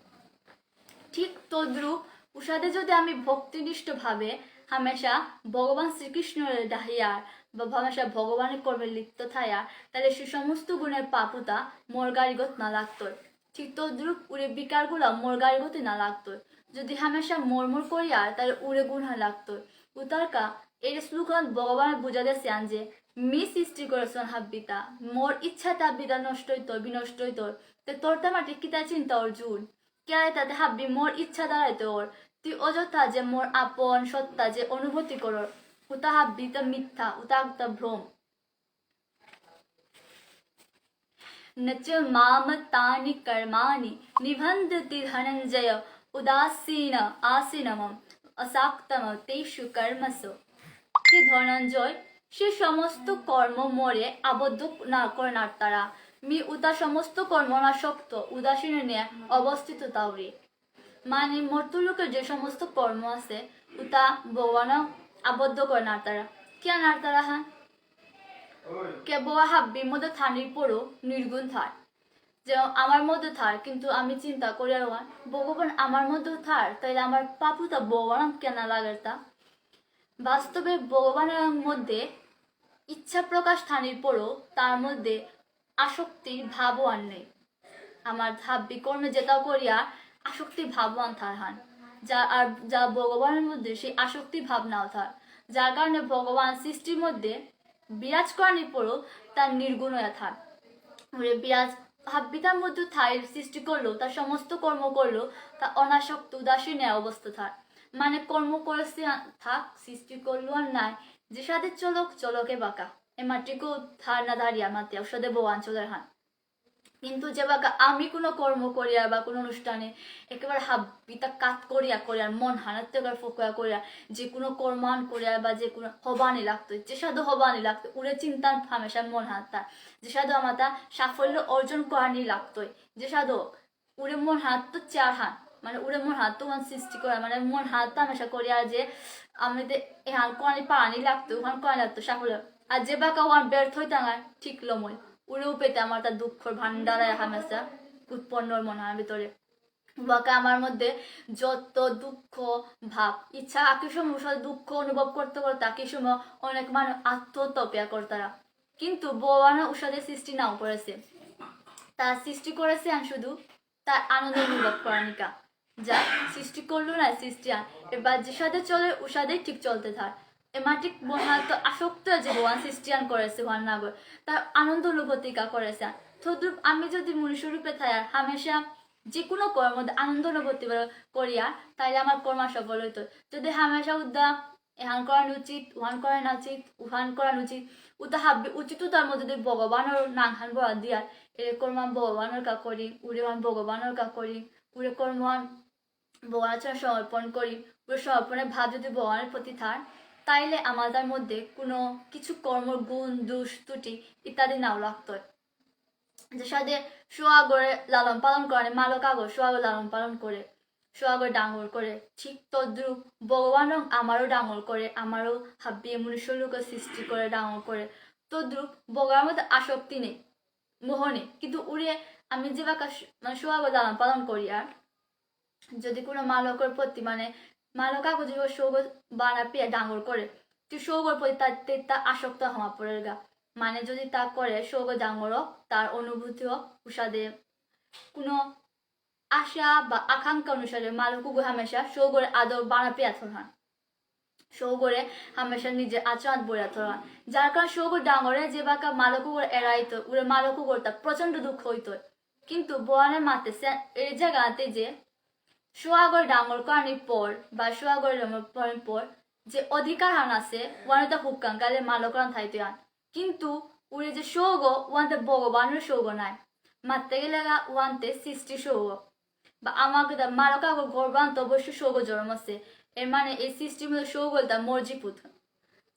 S1: ঠিক তদ্রুপ উষাদে যদি আমি ভক্তিনিষ্ঠ ভাবে হামেশা ভগবান শ্রীকৃষ্ণের ডাহিয়ার বা হামেশা ভগবানের কর্মে লিপ্ত থাইয়া তাহলে সে সমস্ত গুণের পাপুতা মোর গাড়িগত না লাগতোই ঠিক তদ্রুপ উড়ে বিকারগুলা মোর গাড়িগতে না লাগতোই যদি হামেশা মরমর করিয়া তাহলে উড়ে গুণা লাগতোই উতারকা এর শ্লোকান ভগবান বুঝা দিয়েছেন যে মি সৃষ্টি করেছেন হাব্বিতা মোর ইচ্ছা তাব্বিতা নষ্ট হইত বিনষ্ট হইত তোর তামাটি কিতা চিন্তা অর্জুন কে তাতে হাব্বি মোর ইচ্ছা দাঁড়াইতে ওর তুই অযথা যে মোর আপন সত্তা যে অনুভূতি করর উতা হাব্বি তা মিথ্যা উতা ভ্রম নচ মাম তানি কর্মাণি নিবন্ধতি ধনঞ্জয় উদাসীন আসীনম অসাক্তম তেষু কর্মসু হে ধনঞ্জয় সে সমস্ত কর্ম মরে আবদ্ধ না করে না তারা মি উতা সমস্ত কর্ম না শক্ত উদাসীন নিয়ে অবস্থিত তাওরি মানে মর্তুলোকের যে সমস্ত কর্ম আছে উতা ভগবান আবদ্ধ করে না তারা কে না তারা হ্যাঁ কেবল হাব্বির মধ্যে থানির পরও নির্গুণ থার যে আমার মধ্যে থার কিন্তু আমি চিন্তা করি আর ভগবান আমার মধ্যে থার তাইলে আমার পাপুতা ভগবান কেনা লাগার তা বাস্তবে ভগবানের মধ্যে ইচ্ছা প্রকাশ থানির পরও তার মধ্যে আসক্তির ভাবও আর নেই আমার ভাবি কর্মে যেটাও করিয়া আসক্তির ভাবও থার হান যা ভগবানের মধ্যে সেই আসক্তি ভাবনাও থার যার কারণে ভগবান সৃষ্টির মধ্যে বিরাজ করানোর পরও তার নির্গুণ হয়ে থাক বিরাজ হাব্বিতার মধ্যে থায়ের সৃষ্টি করলো তার সমস্ত কর্ম করলো তা অনাসক্ত উদাসীন অবস্থা থাক মানে কর্ম করেছে থাক সৃষ্টি করলো আর নাই যে সাথে চলকে বাঁকা এ মাটিকেও ধার না দাঁড়িয়া মাতে ঔষধে ভগবান চলের হান কিন্তু যে বাঁকা আমি কোনো কর্ম করিয়া বা কোনো অনুষ্ঠানে একেবারে হাব্বিতা কাত করিয়া মন হানাতে ফোকা করিয়া যে কোনো কর্মান করিয়া বা যে কোনো হবানি লাগতো যে সাধু হবানি লাগতো উড়ে চিন্তান হামেশা মন হাতটা যে সাধু আমার সাফল্য অর্জন করানি লাগতোই যে সাধু উড়ে মন হাত তো চার হান মানে উড়ে মন হাত তো সৃষ্টি করা মানে মন হাত হামেশা করিয়া যে আমাদের এ হাল কোয়ানি পানি লাগতো ওখান কোয়ানি লাগতো সাফল্য আর যে বাঁকা ওয়ান ব্যর্থ হইতাম ঠিক লময় উড়েও পেতে আমার তার দুঃখর ভান্ডারায় হামেশা উৎপন্ন মনের ভিতরে বাকা আমার মধ্যে যত দুঃখ ভাব ইচ্ছা একই সময় দুঃখ অনুভব করতে করতে একই সময় অনেক মানুষ আত্মহত্যা করতারা কিন্তু ভগবান উষাদের সৃষ্টি নাও করেছে তার সৃষ্টি করেছে আর শুধু তার আনন্দ অনুভব করানিকা যা সৃষ্টি করলো না সৃষ্টি আন এবার যে সাথে চলে উষাদের ঠিক চলতে থাক এমাটিক মহাত্ম আসক্ত যে ভগবান সৃষ্টিয়ান করেছে ভগবান নাগর তার আনন্দ অনুভূতিকা করেছে তদ্রুপ আমি যদি মনুষ্যরূপে থাকার হামেশা যে কোনো কর্মের মধ্যে আনন্দ অনুভূতি করিয়া তাইলে আমার কর্ম সফল হইতো যদি হামেশা উদ্দা এহান করানো উচিত উহান করানো উচিত উহান করানো উচিত উদা হাবি উচিত তার মধ্যে যদি ভগবানের নাংহান বড় দিয়ার এরকম ভগবানের কা করি উড়ে ভগবানের কা করি উড়ে কর্মান ভগবানের সমর্পণ করি উড়ে সমর্পণের ভাব যদি ভগবানের প্রতি থাক তাইলে আমাদের মধ্যে কোনো কিছু কর্ম গুণ দোষ ত্রুটি ইত্যাদি নাও লাগতো যে সাথে সোয়াগরে লালন পালন করে মালক আগর সোয়াগর লালন পালন করে সোয়াগর ডাঙর করে ঠিক তদ্রুপ ভগবান আমারও ডাঙর করে আমারও হাব্বি মনুষ্যলোকের সৃষ্টি করে ডাঙর করে তদ্রুপ ভগবানের মধ্যে আসক্তি নেই মোহনে কিন্তু উড়ে আমি যে বাঁকা মানে সোয়াগর লালন পালন করি আর যদি কোনো মালকের প্রতি মানে মালক আগর যদি সৌগ বানা পেয়ে ডাঙর করে তুই সৌগর প্রতি তার আসক্ত হওয়া পড়ে গা মানে যদি তা করে সৌগ ডাঙর হোক তার অনুভূতি হোক উষাদে কোনো আশা বা আকাঙ্ক্ষা অনুসারে মালকুগো হামেশা সৌগরে আদর বানা পেয়া থরান সৌগরে হামেশা নিজের আচরণ বইয়া থরান যার কারণে সৌগর ডাঙরে যে বাকা মালকুগর এড়াইতো উড়ে মালকুগরটা প্রচন্ড দুঃখ হইতো কিন্তু বোয়ানের মাতে এই জায়গাতে যে সোয়াগর ডাঙর কারণের পর বা সোয়াগর পর যে অধিকার হান আছে ওয়ানটা হুকান কালে মালকরান থাইতে আন কিন্তু উড়ে যে সৌগ ওয়ানতে ভগবানের সৌগ নাই মারতে গেলে ওয়ানতে সৃষ্টি সৌগ বা আমাকে মালকাগর গর্বান্ত অবশ্য সৌগ জন্ম আছে এর মানে এই সৃষ্টির মধ্যে সৌগলটা মর্জিপুত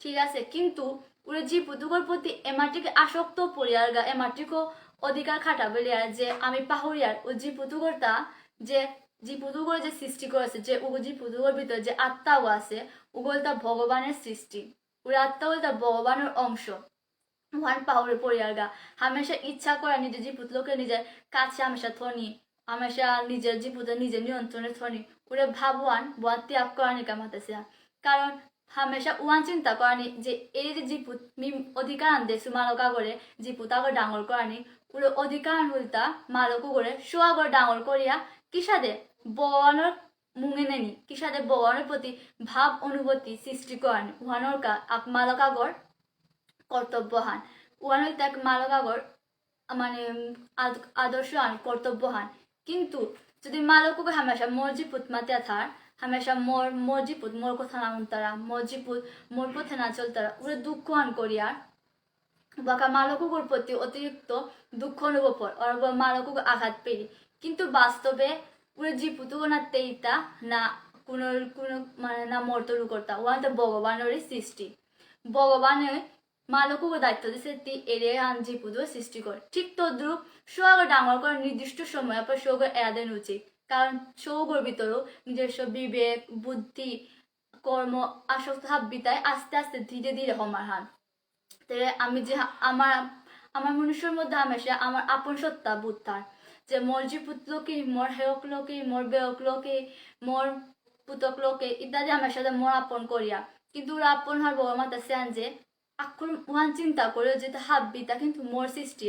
S1: ঠিক আছে কিন্তু উড়ে জিপুতুগর প্রতি এমাটিকে আসক্ত পড়িয়ার গা এমাটিকেও অধিকার খাটা বলিয়া যে আমি পাহরিয়ার ও জিপুতুগরটা যে জিপুতুগর যে সৃষ্টি করেছে যে জিপুতুগর ভিতরে যে আত্মাও আছে উগলটা ভগবানের সৃষ্টি ওর আত্মাও তা ভগবানের অংশ ওয়ান পাহরে পড়িয়ার গা হামেশা ইচ্ছা করে নিজের জিপুতলোকে নিজের কাছে হামেশা থনি হামেশা নিজের জিপুতে নিজের নিয়ন্ত্রণে থনি ওরে ভাবওয়ান বোয়ান ত্যাগ করানি কামাতেছে কারণ হামেশা ওয়ান চিন্তা করানি যে এই যে জিপুত অধিকার আনতে মালকা করে জিপুত আগর ডাঙর করানি ওরে অধিকার হইতা মালকও করে সোয়াগর ডাঙর করিয়া কিসাদে ভগবানের মুঙে নেনি কিসাদে ভগবানের প্রতি ভাব অনুভূতি সৃষ্টি করানি উহানোর মালকাগর কর্তব্যহান উহানোর তাক মালকাগর মানে আদর্শ আন কর্তব্যহান কিন্তু যদি মালককে হামেশা মর্জিপুত মাতে থার হামেশা মর্জিপুত মোর কথা না উনতারা মর্জিপুত মোর পথে না চলতারা উড়ে দুঃখ আন করিয়ার বাকা মালকুকুর প্রতি অতিরিক্ত দুঃখ অনুভব আর মালকুক আঘাত পেরি কিন্তু বাস্তবে উড়ে জিপুতুক না তেইতা না কোনো কোনো মানে না মর্তরু করতা ওয়ান ভগবানেরই সৃষ্টি ভগবানের মালকুক দায়িত্ব দিছে তি এরে আন জিপুতু সৃষ্টি করে ঠিক তদ্রুপ সোয়াগ ডাঙর করে নির্দিষ্ট সময় পর সৌগ এড়া দেন উচিত কারণ সৌগর ভিতরেও নিজস্ব বিবেক বুদ্ধি কর্ম আসক্ত ভাব বিতায় আস্তে আস্তে ধীরে ধীরে সমাধান আমি যে আমার মনুষ্যের মধ্যে হামেশা আমার আপন সত্তা বুদ্ধার যে মোর জিপুতলোকে মোর হেয়ক লোকে মোর বেয়ক লোকে মোর পুতক লোকে ইত্যাদি আমার সাথে মোর আপন করিয়া কিন্তু ওরা আপন হার বাবা মাতা সেন যে আকুর ওয়ান চিন্তা করে যে হাববি তা কিন্তু মোর সৃষ্টি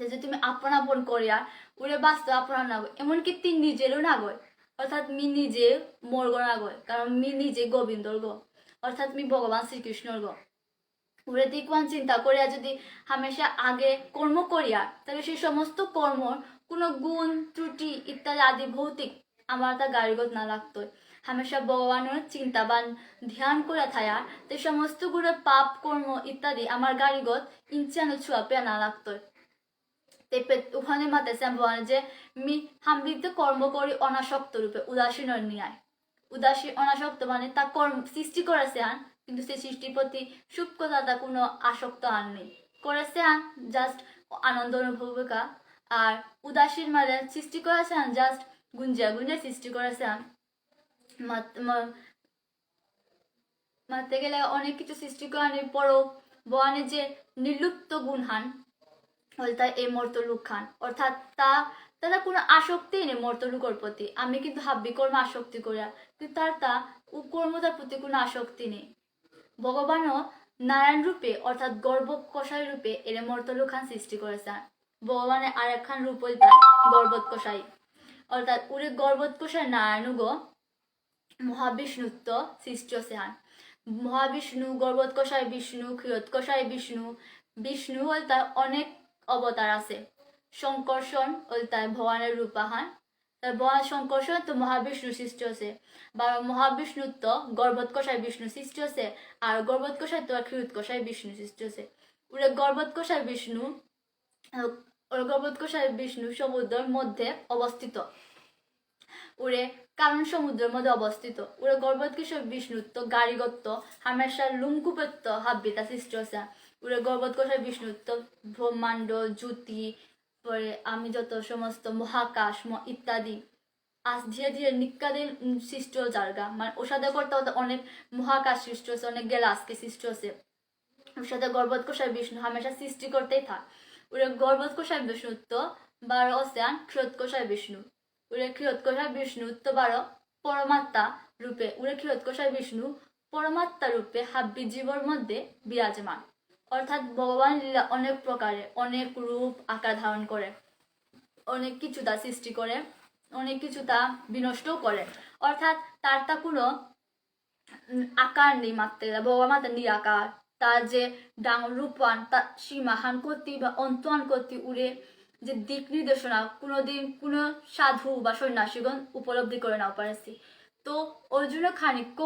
S1: যে তুমি আপন আপন করিয়া ওরে বাস্তব আপন না গো এমনকি তিন নিজেরও না গয় অর্থাৎ মি নিজে মোর গো না গয় কারণ মি নিজে গোবিন্দর গো অর্থাৎ মি ভগবান শ্রীকৃষ্ণর গো ওরে দিকওয়ান চিন্তা করিয়া যদি হামেশা আগে কর্ম করিয়া তাহলে সেই সমস্ত কর্মর কোনো গুণ ত্রুটি ইত্যাদি আদি ভৌতিক আমার তা গাড়িগত না লাগতো হামেশা ভগবানের চিন্তাবান ধ্যান করে থায়া তো সমস্ত গুণের পাপ কর্ম ইত্যাদি আমার গাড়িগত ইনচানো ছুয়া পেয়া না লাগতো ওখানে মাতেছে ভগবান যে মি হামৃত কর্ম করি অনাসক্ত রূপে উদাসীন নিয়ায় উদাসী অনাসক্ত মানে তা কর্ম সৃষ্টি করেছে আন কিন্তু সেই সৃষ্টির প্রতি সূক্ষ্মতা কোনো আসক্ত আন নেই করেছে আন জাস্ট আনন্দ অনুভবিকা আর উদাসীন মানে সৃষ্টি করেছে আন জাস্ট গুঞ্জা গুঞ্জা সৃষ্টি করেছে আন মারতে গেলে অনেক কিছু সৃষ্টি করানোর পরও বয়ানের যে নির্লুপ্ত গুণহান তাই এই মর্তলুক খান অর্থাৎ তারা কোনো আসক্তি নেই মর্তলুকর প্রতি আমি কিন্তু হাব্বি কর্ম আসক্তি করিয়া কিন্তু তার কর্মতার প্রতি কোনো আসক্তি নেই ভগবানও নারায়ণ রূপে অর্থাৎ গর্ব কষাই রূপে এর মর্তলুক খান সৃষ্টি করেছেন ভগবানের আর একখান রূপ তার গর্বত কষাই অর্থাৎ উড়ে গর্বত কষাই নারায়ণ গো মহাবিষ্ণুত্ব সৃষ্টি হচ্ছে মহাবিষ্ণু গর্বত কষাই বিষ্ণু ক্ষীরত কষাই বিষ্ণু বিষ্ণু হল তার অনেক অবতার আছে সংকর্ষণ হল তার ভগবানের রূপাহান তার ভগবান সংকর্ষণ তো মহাবিষ্ণু সৃষ্টি হচ্ছে বা মহাবিষ্ণুত্ব গর্বত কষাই বিষ্ণু সৃষ্টি হচ্ছে আর গর্বত কষাই তো ক্ষীরত কষাই বিষ্ণু সৃষ্টি হচ্ছে ওরা গর্বত কষাই বিষ্ণু সমুদ্রের মধ্যে অবস্থিত ওরে কারণ সমুদ্রের মধ্যে অবস্থিত ওরে গর্বত কিশোর বিষ্ণুত্ব গাড়িগত্ব হামেশা লুমকুপত্য হাব্বিতা সৃষ্টি হচ্ছে ওরে গর্বত কষাই বিষ্ণুত্ব ব্রহ্মাণ্ড জ্যোতি পরে আমি যত সমস্ত মহাকাশ ইত্যাদি আজ ধীরে ধীরে নিকাদের সৃষ্টি জায়গা মানে ওর সাথে করতে হতে অনেক মহাকাশ সৃষ্টি হচ্ছে অনেক গ্যালাক্সি সৃষ্টি হচ্ছে ওর সাথে গর্বত কষাই বিষ্ণু হামেশা সৃষ্টি করতেই থাক ওরে গর্বত কষাই বিষ্ণুত্ব 12 অস্যান ক্ষীরত কষাই বিষ্ণু উড়ে ক্ষীরত কষাই বিষ্ণু উত্তবারো পরমাত্মা রূপে উড়ে ক্ষীরত কষাই বিষ্ণু পরমাত্মা রূপে হাব্বি জীবর মধ্যে বিরাজমান অর্থাৎ ভগবান লীলা অনেক প্রকারে অনেক রূপ আকার ধারণ করে অনেক কিছু তা সৃষ্টি করে, অনেক কিছু তা বিনষ্টও করে। অর্থাৎ তার তা কোনো আকার নেই, মারতে গেলে ভগবান মাতা নিরাকার। তার যে ডাঙর রূপান, তার সীমাহান করতে বা অন্তহান করতে উড়ে যে দিক নির্দেশনা কোনোদিন কোনো সাধু বা সন্ন্যাসীগণ উপলব্ধি করে নাও পারেছি। তো ওই জন্য খানিক্য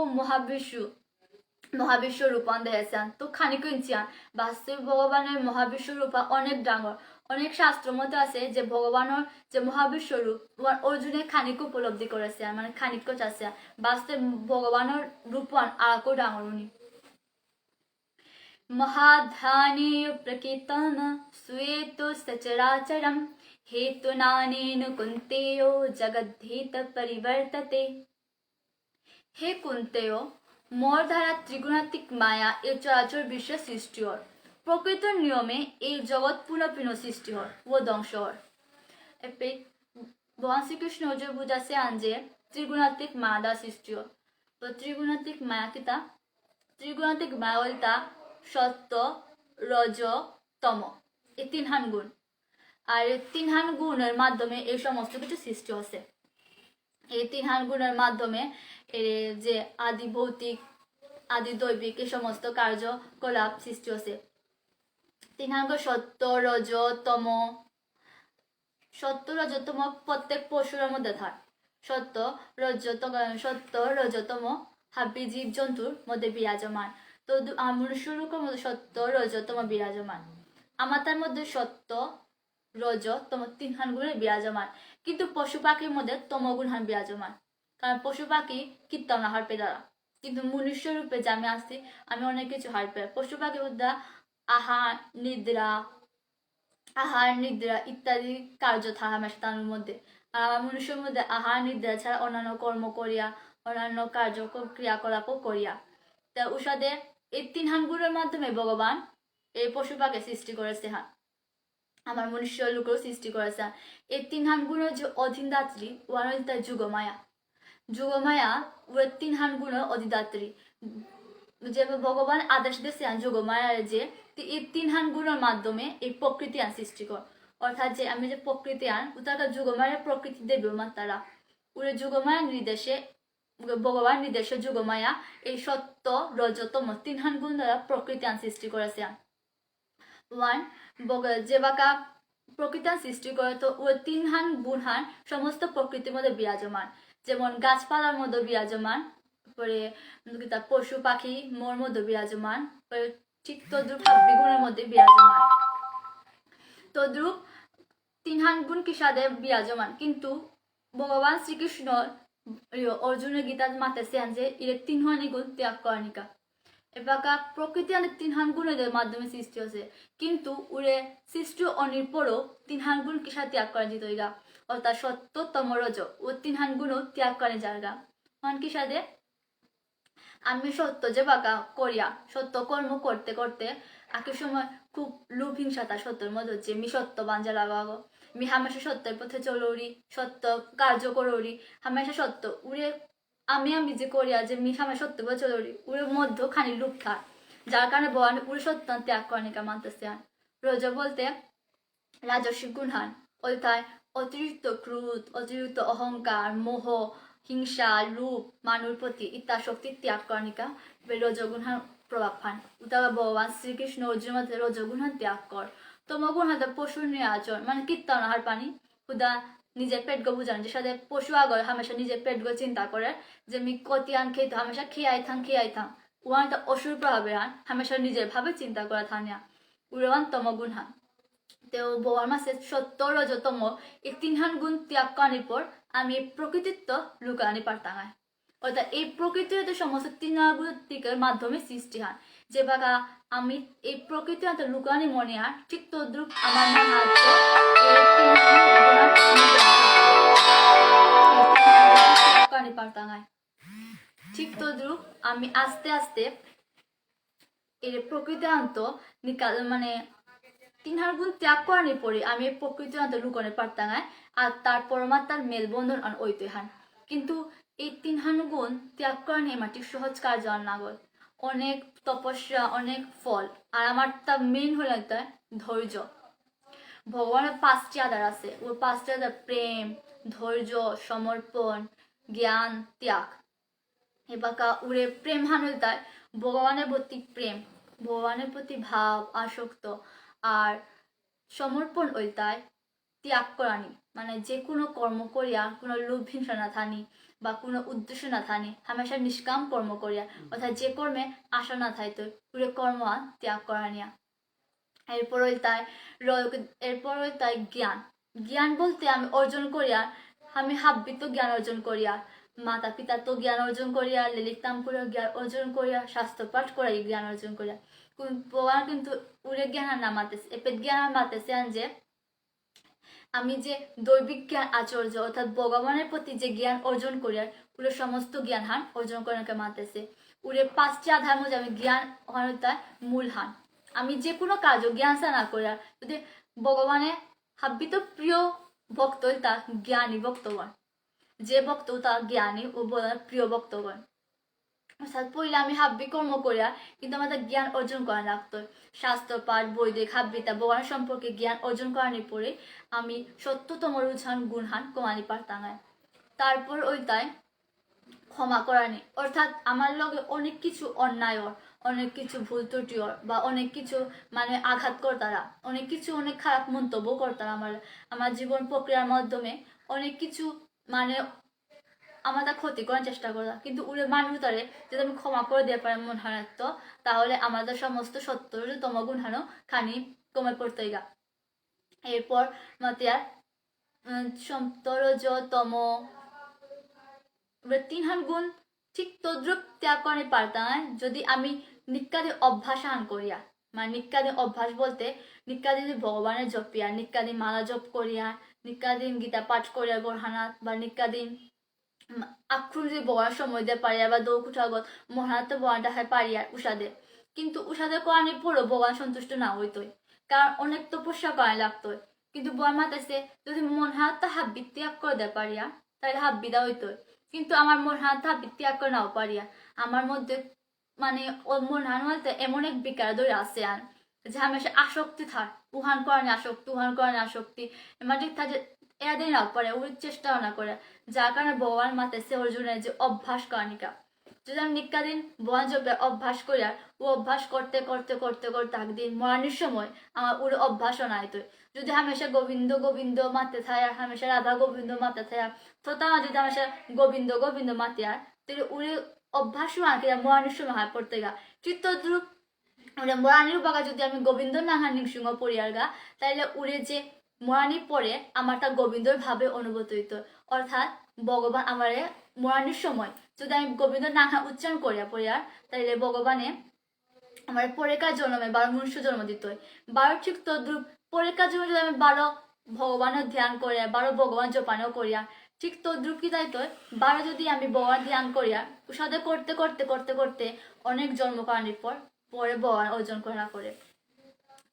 S1: মহাবিশ্ব রূপান দেখেছেন। তো খানিক ইঞ্চিয়ান বাস্তব ভগবানের মহাবিশ্ব রূপা অনেক ডাঙর। অনেক শাস্ত্র মতে আছে যে ভগবানের যে মহাবিশ্ব রূপ অর্জুনে খানিক উপলব্ধি করেছে, মানে খানিক চাচ্ছে বাস্তব ভগবানের রূপান আরো ডাঙর উনি। महाध्याने प्रकीर्तन श्वेतो सचराचरम हेतु नानेन कुन्तेयो जगद्धीत परिवर्तते। हे कुन्तेयो, মোর দ্বারা ত্রিগুণাত্মিক মায়া এই চরাচর বিশ্ব সৃষ্টি হয়। প্রকৃত নিয়মে এই জগৎ পুনঃ সৃষ্টি হয় ও ধ্বংস হয়। ভগবান শ্রীকৃষ্ণ যে বুঝাছে আনজে ত্রিগুণাত্মিক মায়া দ্বারা সৃষ্টি হয়। তো ত্রিগুণাত্মিক মায়া কিতা? ত্রিগুণাত্মিক মায়া বলতা সত্য, রজ, তম, এই তিনহান গুণ। আর এই তিনহান গুণের মাধ্যমে এই সমস্ত কিছু সৃষ্টি হচ্ছে। এই তিনহান গুণের মাধ্যমে এর যে আদি ভৌতিক, আদি দৈবিক এই সমস্ত কার্যকলাপ সৃষ্টি হচ্ছে। তিনহান গুণ সত্য, রজ, তম। সত্য, রজ, তম প্রত্যেক পশুর মধ্যে থাকে। সত্য, রজ, তম হাব্বি জীব জন্তুর মধ্যে বিরাজমান। তো মনুষ্য রূপের মধ্যে সত্য, রজ, তম বিরাজমান। আমার তার মধ্যে সত্য, রজ, তম তিনহান গুণে বিরাজমান। কিন্তু পশু পাখির মধ্যে তমগুণ হান বিরাজমান। কারণ পশু পাখি কীর্তন আহার পেয়ে দ্বারা, কিন্তু মনুষ্য রূপে যে আমি আসছি আমি অনেক কিছু হার পেয়ে। পশু পাখির মধ্যে আহার নিদ্রা ইত্যাদি কার্য থাকে আমার তার মধ্যে। আর আমার মনুষ্যের মধ্যে আহার নিদ্রা ছাড়া অন্যান্য কর্ম করিয়া, অন্যান্য ক্রিয়াকলাপও করিয়া। তা উষাদের এই তিনহান গুণের মাধ্যমে ভগবান এই পশু পাখি সৃষ্টি করেছে। হ্যাঁ, আমার মনুষ্য লোকেও সৃষ্টি করেছে। এই তিনহান গুণের যে অধীনদাত্রী ওয়ান তার যুগমায়া। যুগমায়া ওর তিনহান গুণের অধিদাত্রী। যে ভগবান আদেশ দিয়েছে যুগমায়ার যে এই তিনহান গুণের মাধ্যমে এই প্রকৃতি আন সৃষ্টি কর। অর্থাৎ যে আমি যে প্রকৃতি আন উতাকা যুগমায়ের প্রকৃতি দেবী মা তারা উড়ে যুগমায়ার নির্দেশে, ভগবান নির্দেশে যুগমায়া এই সত্য, রজতম তিনহান গুণ দ্বারা প্রকৃতি আন সৃষ্টি করেছে। ওয়ান যে বাকা প্রকৃতি সৃষ্টি করে, তো ওই তিনহান গুণহান সমস্ত প্রকৃতির মধ্যে বিরাজমান। যেমন গাছপালার মধ্যে বিরাজমান, পরে পশু পাখি মোর মধ্যে বিরাজমান, ঠিক তদ্রুপ বিগুণের মধ্যে বিরাজমান। তদ্রুপ তিনহান গুণ কিসাদে বিরাজমান। কিন্তু ভগবান শ্রীকৃষ্ণ অর্জুনের গীতার মাতেছে যে এর তিনহানি গুণ ত্যাগ করানিকা। এবাকা প্রকৃতি অনেক তিনহান গুণের মাধ্যমে সৃষ্টি হচ্ছে, কিন্তু উড়ে সৃষ্টি অনির্পরও তিনহান গুণ কিসা ত্যাগ করা যেত গা। অর্থাৎ সত্য, তম, রজ ও তিনহান গুণও ত্যাগ করে যারগা। মান কিসাদে আমি সত্য যে বাকা করিয়া সত্য কর্ম করতে করতে আকের সময় খুব লোভ হিংসাতা সত্যের মধ্যে হচ্ছে। আমি সত্যবান যা লাগাবো, আমি হামেশা সত্যের পথে চলৌরি, সত্য কার্য করৌরি, হামেশা সত্য উড়ে আমি যে করিয়া যে মি হামেশা সত্য পথে চলৌরি উড়ে মধ্য খানি লোভ থাক, যার কারণে ভগবান উড়ে সত্য ত্যাগ করেনিকা মানতেছে। রজ বলতে রাজস্বী গুণহান, অর্থাৎ অতিরিক্ত ক্রোধ, অতিরিক্ত অহংকার, মোহ, হিংসা, লোভ, মানুর প্রতি ইত্যাদি শক্তি ত্যাগ করানিকা রজগুণহান প্রভাব পান। উতাবা ভগবান শ্রীকৃষ্ণ অর্জুন মধ্যে রজগুণহান ত্যাগ কর। তমগুণ হাতে পশুর নিয়ে আচরণ, মানে কীর্তন আহার পানি খুদা নিজের পেট গো বুঝান, যে সাথে পশু আগর হামেশা নিজের পেট গো চিন্তা করে যে আমি কতিয়ান খেতে হামেশা খেয়াই থাং উহান একটা অসুর প্রভাবে আন হামেশা নিজের ভাবে চিন্তা করা থানিয়া উড়ান তমগুণহান। তো ভগবান মাসে সত্য, রজতম এই তিনহান গুণ ত্যাগ করার পর আমি প্রকৃতিত্ব লুকানি পারতাম। অর্থাৎ এই প্রকৃতির সমস্ত তিনগুণের মাধ্যমে সৃষ্টি হয়। যে বাগা আমি এই প্রকৃতি লুকানি মনে আর ঠিক তদ্রুপ আমার পারতাম। ঠিক তদ্রুপ আমি আস্তে আস্তে এর প্রকৃতি আন্ত মানে তিনহার গুণ ত্যাগ করার পরে আমি প্রকৃতির অন্তর লুকানো পারতাম আর তার পরমাত্মার মেলবন্ধন ঐতিহান। কিন্তু এই তিনহান গুণ ত্যাগ করা নিয়ে মাটি সহজ কাজ নাগল, অনেক তপস্যা, অনেক ফল। আর আমার তা মেন হলো তার ধৈর্য। ভগবানের 5টি আধার আছে, ওই 5টি আধার প্রেম, ধৈর্য, সমর্পণ, জ্ঞান, ত্যাগ। এবাকা উড়ে প্রেম হানুলতায় ভগবানের প্রতি প্রেম, ভগবানের প্রতি ভাব আসক্ত, আর সমর্পণ ওইটায় ত্যাগ করানি, মানে যে কোনো কর্ম করিয়া কোনো লোভ হিংসা না থানি বা কোনো উদ্দেশ্য না থানি, হামেশা নিষ্কাম কর্ম করিয়া, অর্থাৎ যে কর্মে আশা না থাইতো পুরো কর্ম ত্যাগ করানিয়া। এরপর তাই জ্ঞান, জ্ঞান বলতে আমি অর্জন করিয়া, আমি হাব্বিত জ্ঞান অর্জন করিয়া, মাতা পিতা তো জ্ঞান অর্জন করিয়া, লিলিতাম করে জ্ঞান অর্জন করিয়া, শাস্ত্র পাঠ করাই জ্ঞান অর্জন করিয়া। কিন্তু উড়ে জ্ঞান না মাতেছে, এপে জ্ঞান মাতেছে যে আমি যে দৈবিক জ্ঞান আচর্য অর্থাৎ ভগবানের প্রতি যে জ্ঞান অর্জন করিয়ার উড়ে সমস্ত জ্ঞান হান অর্জন করাকে মাতেছে। উড়ে 5টি আধার মধ্যে আমি জ্ঞান হন তার মূল হান। আমি যে কোনো কাজ জ্ঞান না করিয়া যদি ভগবানের হাব্বিত প্রিয় ভক্ত তা জ্ঞানী ভক্তগণ, যে ভক্ত তা জ্ঞানী ও প্রিয় ভক্তগণ। অর্থাৎ পইলে আমি হাব্বি কর্ম করিয়া কিন্তু আমাদের জ্ঞান অর্জন করা লাগতো, শাস্ত্র পাঠ বৈদিক হাব্বিতা ভগবান সম্পর্কে জ্ঞান অর্জন করানোর পরে আমি সত্যতম রুঝান গুণহান কমানি পারতাম। তারপর ওইটাই ক্ষমা করানি, অর্থাৎ আমার লগে অনেক কিছু অন্যায়, অনেক কিছু ভুল ত্রুটি বা অনেক কিছু মানে আঘাত করতারা, অনেক কিছু অনেক খারাপ মন্তব্য করতারা আমার জীবন প্রক্রিয়ার মাধ্যমে অনেক কিছু মানে আমাদের ক্ষতি করার চেষ্টা করলাম, কিন্তু উড়ে মানুষ তারে যদি আমি ক্ষমা করে দিয়ে পারি মন হারাত, তাহলে আমাদের সমস্ত সত্তরতম গুণ হানো খানি কমে পড়তে গা। এরপর মাতিয়ার সত্তরতম 3 গুণ ঠিক তদ্রুপ ত্যাগ করে পারতাম যদি আমি নিকাদি অভ্যাস আন করিয়া, মানে নিকাদি অভ্যাস বলতে নিকাদি ভগবানের জপিয়া, নিকাদি মালা জপ করিয়া, নিকাদিন গীতা পাঠ করিয়া গড়হানাত বা নিকাদিন আক্ষুর যদি বড়ার সময় দিয়ে পারিয়া বা দৌকুঠাগত মহানাত্ম বড়াটা হয় পারিয়া উষাদে, কিন্তু উষাদে করানি পড়ো ভগবান সন্তুষ্ট না হইতই, কারণ অনেক তপস্যা করা লাগতোই। কিন্তু বর মাতাছে যদি মন হাত হাব্বি ত্যাগ করে দে পারিয়া তাহলে হাব্বিদা হইতই, কিন্তু আমার মন হাত হাব্বি ত্যাগ করে নাও পারিয়া আমার মধ্যে মানে ওর মন হান বলতে এমন এক বিকার ধরে আছে আর যে হামেশা আসক্তি থাক, উহান করানি আসক্তি, উহান করানি আসক্তি মানে থাকে এরাদিন রাখ পরে ওই চেষ্টাও না করে, যার কারণে ভগবান মাতেছে অর্জুনের যে অভ্যাস করানিকা। যদি আমি নিকাদিন ভগবান জপে অভ্যাস করিয়া ও অভ্যাস করতে করতে করতে করতে একদিন মরানির সময় আমার ওর অভ্যাসও নাই তো, যদি হামেশা গোবিন্দ গোবিন্দ মাতে থায়া, হামেশা রাধা গোবিন্দ মাতে থায়া, তো তা যদি হামেশা গোবিন্দ গোবিন্দ মাতে আর তাহলে উড়ে অভ্যাসও আঁকে মরানির সময় হাত পড়তে গা চিত্তদ্রুপ মরানির বাগা যদি আমি গোবিন্দ নাহা নিংসিংহ পড়িয়ার গা, তাইলে উড়ে যে মরানি পরে আমার তা গোবিন্দর ভাবে অনুভূত হইত, অর্থাৎ ভগবান আমারে মরানির সময় যদি আমি গোবিন্দ নাহা উচ্চারণ করিয়া পড়িয়ার তাইলে ভগবানে আমার পরেকার জন্মে 12 মনুষ্য জন্ম দিত, 12 ঠিক তদ্রুপ পরেকার জন্মে যদি আমি 12 ভগবানের ধ্যান করিয়া 12 ভগবান জপানো করিয়া ঠিক তদ্রুপ কি তাই তো 12 যদি আমি ভগবান ধ্যান করিয়া উষাদে করতে করতে করতে করতে অনেক জন্ম করানোর পর পরে ভগবান অর্জন করা করে।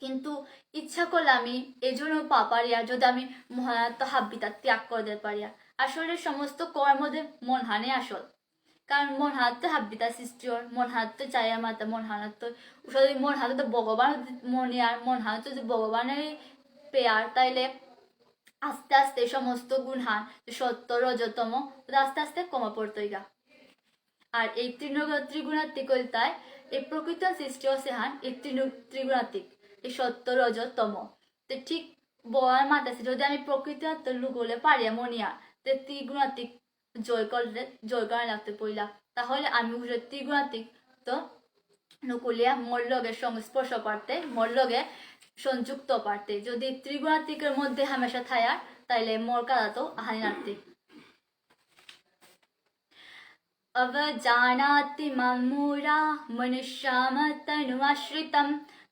S1: কিন্তু ইচ্ছা করলে আমি এই জন্য পারিয়া যদি আমি মহানাত্ম হাব্বিতা ত্যাগ করে দিতে পারিয়া, আসলে সমস্ত কর্মদে মন হানে আসল, কারণ মন হাতে হাব্বিতা সৃষ্টি হয়, মন হাতে চাইয়া মাতা মন হানাত যদি মন হাতে তো ভগবান মনে আর মন হাতে যদি ভগবানের পেয়ার তাইলে আস্তে আস্তে সমস্ত গুণ হান সত্য রজতম আস্তে আস্তে কমা পড়তই গা। আর এই ত্রিগুণাত্মিক তাই এই প্রকৃত সৃষ্টি হচ্ছে হান এই ত্রিগুণাত্মিক এই সত্য রজতম, তো ঠিক বয়ার মাতাছে যদি আমি প্রকৃতি লুগলে পারিয়া মনিয়া তো ত্রিগুণাত্মিক জয় করা লাগতে পইলা, তাহলে আমি উঠে ত্রিগুণাত্মিক তো নুকুলিয়া মোর লগে সংস্পর্শ পারতে মোর লগে সংযুক্ত পারতে, যদি ত্রিগুণাত্মিকের মধ্যে হামেশা থায়া তাইলে মোর কাদা তো হানিনাত্মিক। अवजानाति मामूरा मनुष्यामतनुमाश्रितं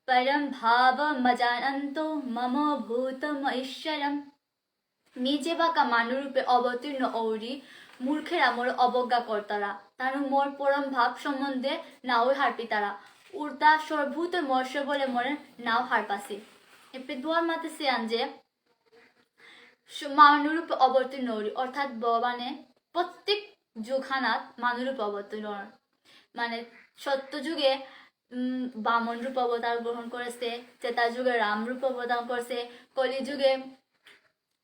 S1: परं भावमजानन्तो मम भूतमैश्वरम्। নিজে বাঁকা মানুরূপে অবতীর্ণ ঔরি মূর্খেরা মোর অবজ্ঞা কর্তারা তার মোর পরম ভাব সম্বন্ধে নাও হারপি তারা উর্তা সর্ভূত মর্ষ বলে মরে নাও হারপাসি। এপে দোয়ার মাতে সিয়ান যে মানুরূপে অবতীর্ণ ঔরি অর্থাৎ ভগবানে প্রত্যেক যুগহানাত মানুরূপে অবতীর্ণ, মানে সত্য যুগে বামন রূপ অবতার গ্রহণ করেছে, ত্রেতা যুগে রাম রূপ অবতার করেছে, কলি যুগে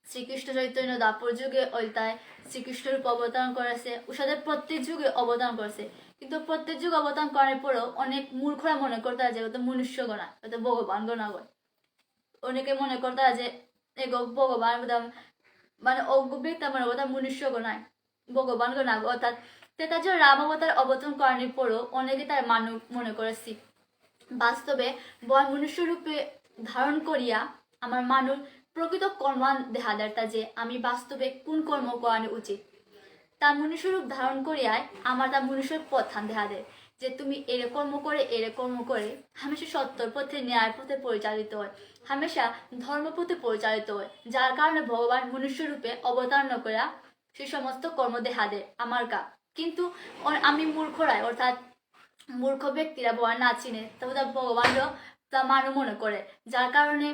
S1: শ্রীকৃষ্ণ চৈতন্য, দাপর যুগে ওইটায় শ্রীকৃষ্ণ রূপ অবতারণ করেছে, উষাদের প্রত্যেক যুগে অবদান করেছে। কিন্তু প্রত্যেক যুগ অবদান করার পরেও অনেক মূর্খরা মনে করতে হয় যে ওটা মনুষ্য গণা, ওটা ভগবান গণা হয়। অনেকে মনে করতে হয় যে এগো ভগবান মানে অজ্ঞ ব্যক্তি মনে করতে মনুষ্য গণায় ভগবান গণা, অর্থাৎ ত্রেতা যুগে রাম অবতার অবতরণ করানোর পরেও অনেকে তার মানুষ মনে করেছি। বাস্তবে বয় মনুষ্য রূপে ধারণ করিয়া আমার মানুষ প্রকৃত কর্মান দেখা দেয়তা যে আমি বাস্তবে কোন কর্ম করানো উচিত। তার মনুষ্যরূপ ধারণ করিয়ায় আমার তার মনুষ্যের পথান দেখা দেয় যে তুমি এরে কর্ম করে হামেশা সত্যর পথে, ন্যায় পথে পরিচালিত হয়, হামেশা ধর্মপথে পরিচালিত হয়, যার কারণে ভগবান মনুষ্য রূপে অবতারণ করা সে সমস্ত কর্ম দেখা দেয় আমার কা। কিন্তু আমি মূর্খরাই, অর্থাৎ মূর্খ ব্যক্তিরা ভগবান না চিনে তবে তার ভগবানও তা মানু মনে করে, যার কারণে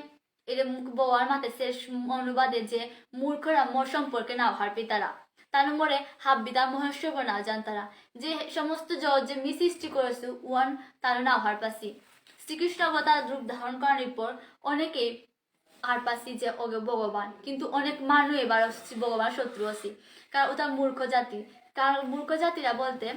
S1: এর ভগবান মাতে শেষ অনুবাদে যে মূর্খরা মোর সম্পর্কে না হার পিতারা তার নম্বরে হাব্বিদা মহেশ্বর না জান তারা যে সমস্ত জগৎ যে মি সৃষ্টি করেছে ওয়ান তার না হার পাসি। শ্রীকৃষ্ণ অবতার রূপ ধারণ করার পর অনেকে আর পাসি যে ওগে ভগবান, কিন্তু অনেক মানুষ এবার ভগবান শত্রু আছি, কারণ ওটা মূর্খ জাতি। কারণ মূর্খ জাতিরা বলতে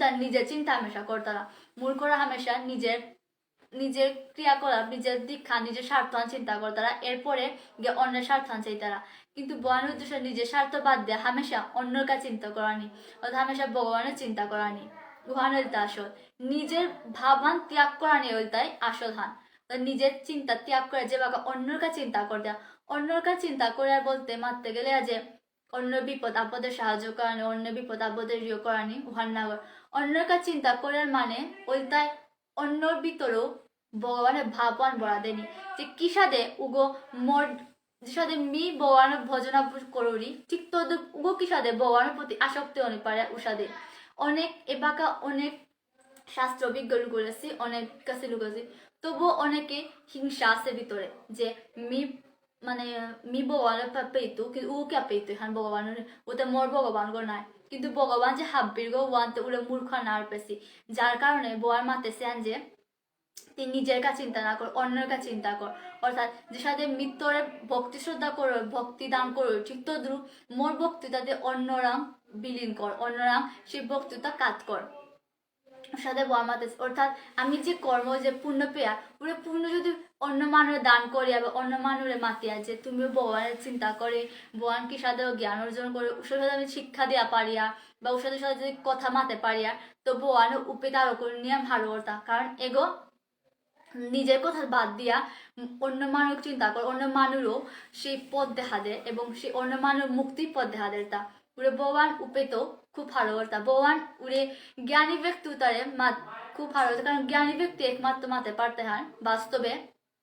S1: তার নিজের চিন্তা হামেশা করতারা, মূর্খরা হামেশা নিজের ক্রিয়াকলাপ, নিজের দীক্ষা, নিজের স্বার্থ চিন্তা করতারা, এরপরে গিয়ে অন্যের স্বার্থ চাই তারা। কিন্তু ভগবানের উদ্দেশ্য নিজের স্বার্থ বাদ দিয়ে হামেশা অন্যর কাছে চিন্তা করানি, অর্থাৎ হামেশা ভগবানের চিন্তা করানি উহানের আসল নিজের ভাবান ত্যাগ করানি ওইটাই আসল হান। নিজের চিন্তা ত্যাগ করে যে বাবা অন্যর কাছে চিন্তা করে দেয়া, অন্যর কাছে চিন্তা করে বলতে মারতে গেলে যে অন্য বিপদ আপদের সাহায্য করানি, অন্য বিপদ আপদের ইয়ে করানি উহার না। অন্যর কাছে চিন্তা করার মানে ওইটাই অন্যর ভিতরেও ভগবানের ভাববান বড়া দেনি যে কি সাদে উগো মোর যে সাদে মি ভগবানের ভজনা করি ঠিক তো উগো কি সাদে ভগবানের প্রতি আসক্তি অনেক পারে উষাদে অনেক এবাকা অনেক শাস্ত্র বিজ্ঞ লোক করেছি, অনেক কাছে লোক আছে, তবুও অনেকে হিংসা আছে ভিতরে যে মি মানে মি ভগবানের পেইতো কিন্তু ও কে পেইতো এখান ভগবানের ওতে মোর ভগবান গো নাই, কিন্তু ভগবান যে হাব্বির গো ওয়ানতে উড়ে মূর্খ না পেছি, যার কারণে বোয়ার মাতেছেন যে তুই নিজের কাছে চিন্তা না কর, অন্যের কাছে চিন্তা কর। অর্থাৎ যে সাথে মৃত্যুরে ভক্তি শ্রদ্ধা করো, ভক্তি দান করো, ঠিক তো দ্রু মোর ভক্তিটাতে অন্যরাম বিলীন কর, অন্যরাম সেই ভক্তিটা কাজ কর সাথে বর্মাতে। অর্থাৎ আমি যে কর্ম যে পুণ্য পেয়া পুরো পুণ্য যদি অন্য মানুষের দান করি বা অন্য মানুষের মাতিয়া যে তুমি ভগবানের চিন্তা করে ভগবান কি সাথে জ্ঞান অর্জন করে ওর সাথে আমি শিক্ষা দেওয়া পারিয়া বা ওর সাথে সাথে যদি কথা মাতে পারিয়া তো ভগবানের উপেতার করে নিয়ে ভালো করতা। কারণ এগো নিজের কথা বাদ দিয়া অন্য মানুষ চিন্তা কর, অন্য মানুষও সেই পথ দেখা দেয় এবং সেই অন্য মানুষ মুক্তির পথ দেখা দেয় তা উড়ে ভগবান উপেত খুব ভালো করতা। ভগবান উড়ে জ্ঞানী ব্যক্তি উতারে খুব ভালো হতো, কারণ জ্ঞানী ব্যক্তি একমাত্র মাতে পারতে হান বাস্তবে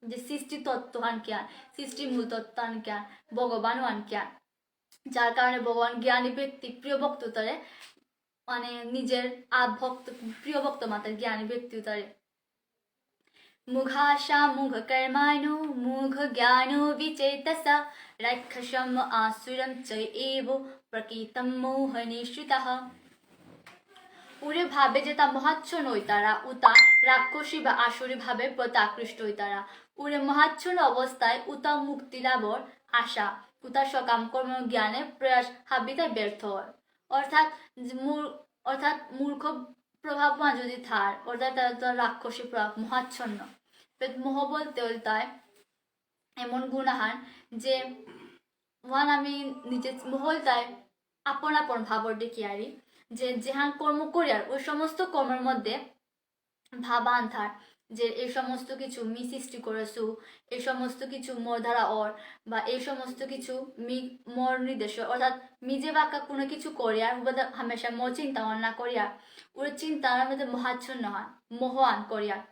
S1: যে সৃষ্টি তত্ত্ব হান জ্ঞান, সৃষ্টির মূল তত্ত্ব হান জ্ঞান, ভগবান হান জ্ঞান, যার কারণে ভগবান জ্ঞানী ব্যক্তি প্রিয় ভক্ত উতারে মানে নিজের ভক্ত প্রিয় ভক্ত মাতার জ্ঞানী ব্যক্তি উতারে। মুঘাশা মুঘ কর্মাণো মুঘ জ্ঞানো বিচেতসা রাক্ষসম আসুরম চৈব প্রকৃতম মোহনিশ্রিতঃ। উরে ভাবে যে তা মহাচ্ছন্ন হই তারা উতা রাক্ষসী বা আসুরি ভাবে প্রতি আকৃষ্ট হই তারা। উরে মহাচ্ছন্ন অবস্থায় উতা মুক্তি লাভর আশা উতা সকাম কর্ম জ্ঞানের প্রয়াস হাবিতায় ব্যর্থ হয়। অর্থাৎ মূর্খ প্রভাবমান যদি থার অর্থাৎ তার রাক্ষসী প্রভাব মহাচ্ছন্ন মোহ বলতে তাই এমন গুণাহান যে ওয়ান আমি নিজে মোহল তাই আপন আপন ভাবর দেখিয়ারি যে যেহান কর্ম করিয়ার ওই সমস্ত কর্মের মধ্যে ভাবান থার যে এই সমস্ত কিছু মি সৃষ্টি করেছু, এই সমস্ত কিছু মোর দ্বারা অর বা এই সমস্ত কিছু মি মোর নির্দেশ, অর্থাৎ মি যে বাক্কা কোনো কিছু করিয়ার হামেশা মোর চিন্তা না করিয়ার ওর চিন্তার মধ্যে মহাচ্ছন্ন হন মোহান করিয়ার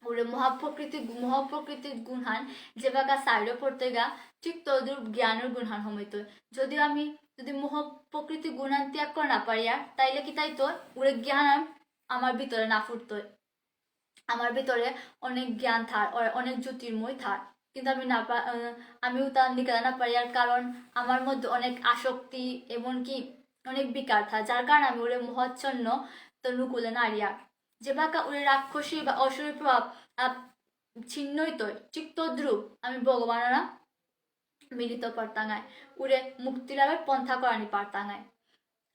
S1: ওরে মহাপ্রকৃতির গুণহান যে বাগা সাইডে পড়তে গা ঠিক তদুর জ্ঞানের গুণহান হমিত। যদি আমি যদি মোহ প্রকৃতি গুণান ত্যাগ করে না পারিয়া তাইলে কি তাই তো ওরে জ্ঞান আমার ভিতরে না ফুটতো, আমার ভিতরে অনেক জ্ঞান থার অনেক জ্যোতির্ময় থার, কিন্তু আমিও তার নিকালা না পারিয়ার কারণ আমার মধ্যে অনেক আসক্তি এমনকি অনেক বিকার থার, যার কারণে আমি ওরে মহাচ্ছন্ন তো নুকুলে নারিয়া। যেবাকা উড়ে রাক্ষসী বা অসুরের প্রভাব ছিন্নই তো ঠিক তদ্রুপ আমি ভগবানরা মিলিত পারতাঙায় উড়ে মুক্তি লাভের পন্থা করানি পারতাঙায়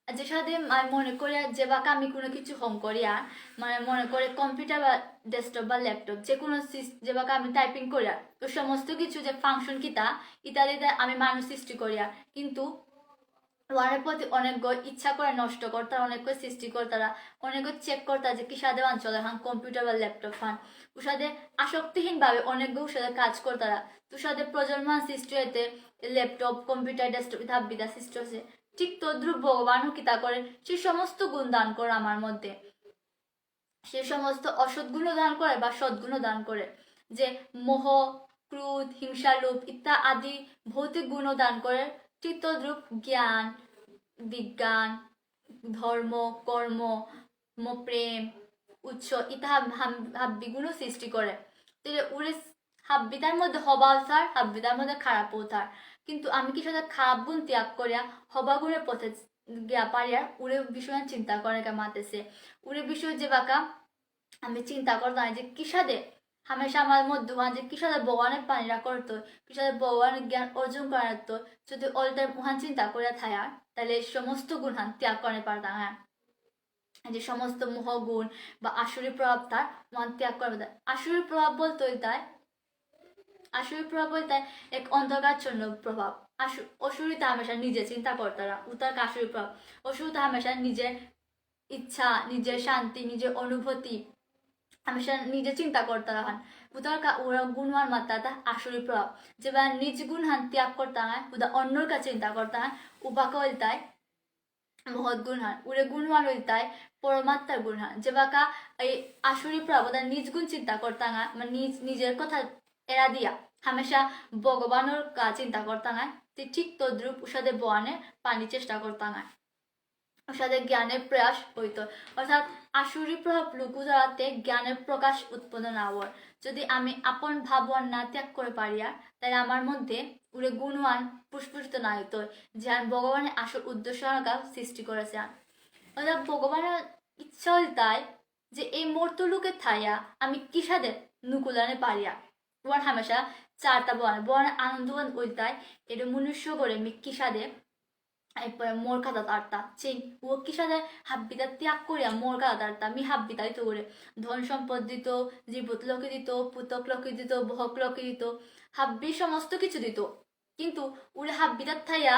S1: যে সাথে আমি মনে করি যে বাকা আমি কোনো কিছু হোম করি আর মানে মনে করে কম্পিউটার বা ডেস্কটপ বা ল্যাপটপ যে কোনো যে বাকা আমি টাইপিং করি আর তো সমস্ত কিছু যে ফাংশন কিতা ইত্যাদিতে আমি মানুষ সৃষ্টি করি আর কিন্তু ওয়ানের প্রতি অনেক ইচ্ছা করে নষ্ট করতার অনেক সৃষ্টি করতারা অনেক চেক করতার যে কি সাদে অঞ্চলের হান কম্পিউটার বা ল্যাপটপ হান উসাদে আসক্তিহীন ভাবে অনেক উসাদে কাজ করতারা তুষাদে প্রজন্মান সৃষ্টি হইতে ল্যাপটপ কম্পিউটার ডেস্কটপ ইত্যাদি সৃষ্টি হয়েছে ঠিক তদ্রুপ ভগবানও কিতা করে সে সমস্ত গুণ দান করে আমার মধ্যে সে সমস্ত অসৎগুণ দান করে বা সদ্গুণ দান করে যে মোহ ক্রোধ হিংসা লোভ ইত্যাদি ভৌতিক গুণ দান করে ঠিক তদ্রুপ জ্ঞান বিজ্ঞান ধর্ম কর্ম প্রেম উৎস ইতা হাব্বিগুলো সৃষ্টি করে উড়ে হাব্বিতার মধ্যে হবা থার হাব্বিতার মধ্যে খারাপ থার কিন্তু আমি কি সাথে খারাপ গুণ ত্যাগ করিয়া হবা গুণের পথে গিয়া পারিয়া উড়ে বিষয় চিন্তা করে মাতেছে উড়ে বিষয় যে বাকা আমি চিন্তা করতাম যে কিসাদে হামেশা আমার মধ্যে যে কিসাদে ভগবানের পানিরা করতো কিসাদে ভগবানের জ্ঞান অর্জন করার তো যদি অল টাইম উহান চিন্তা করে থাকার তাহলে সমস্ত গুণান ত্যাগ করে পারতাম হ্যাঁ যে সমস্ত মোহ গুণ বা আসুরি প্রভাব তার মন ত্যাগ করে আসুরি প্রভাব বলতে তাই আসুরি প্রভাব বলতে এক অন্ধকারচ্ছন্ন প্রভাব অসুরিতা হামেশা নিজে চিন্তা করতারা উতার আসুরি প্রভাব অসুরিতা হামেশা নিজের ইচ্ছা নিজের শান্তি নিজের অনুভূতি হামেশা নিজে চিন্তা করতারা হান উতার ওরা গুণমান মাত্রা তা আসুরি প্রভাব যেবা নিজ গুণ হান ত্যাগ করতা হয় উদা অন্যর কাছে চিন্তা করতা হয় উবাকা হইতায় মহৎ গুণ হান উড়ে গুণমান হইতায় পরমাত্মার গুণ হান যেবাকা এই আসুরি প্রভাব ওদের নিজ গুণ চিন্তা করতা হয় মানে নিজের কথা এরা দিয়া হামেশা ভগবানের চিন্তা করতা হয় ঠিক তদ্রুপ উষাদে বয়ানে পানি চেষ্টা করতা হয় সাথে জ্ঞানের প্রয়াস হইত অর্থাৎ আসুরি প্রভাব লুকু ধরাতে জ্ঞানের প্রকাশ উৎপন্ন না হওয়ার যদি আমি আপন ভাবওয়ান না ত্যাগ করে পারিয়া তাহলে আমার মধ্যে উড়ে গুণওয়ান পুষ্পিত না হইত যে ভগবানের আসল উদ্দেশ্য সৃষ্টি করেছে অর্থাৎ ভগবানের ইচ্ছা হল তাই যে এই মর্তলুকে থাইয়া আমি কিসাদের নুকুলানে পারিয়া ওয়ার হামেশা চারটা বয়ানের আনন্দবান ওই তাই এটা মনুষ্য করে মি কিসাদে মোর কাদা তারতা চেং ও কি সাথে হাব্বিতা ত্যাগ করিয়া মোর কাদা তারতা মি হাব্বিতাই তো করে ধন সম্পদ দিত জীবত লোকে দিত পুতক লোকে দিত বহক লোকে দিত হাব্বি সমস্ত কিছু দিত কিন্তু ওরে হাব্বিতার থাইয়া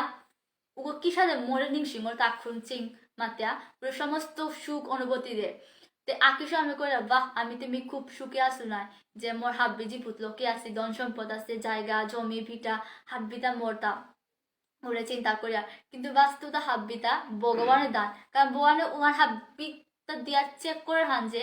S1: ও কি সাথে মোরে নিংসি মোর তাক্ষণ চিং মাতিয়া ওরে সমস্ত সুখ অনুভূতি দে তে আকিস আমি করে বাহ আমি তুমি খুব সুখে আসু না যে মোর হাব্বি জীবত লোকে আছে ধন সম্পদ আছে জায়গা জমি ভিটা হাব্বিতা মোরটা ওরা চিন্তা করিয়া কিন্তু বাস্তবতা হাব্বিতা ভগবানের দান কারণ ভগবানের উমার হাব্বিতা দিয়া চেক করে হান যে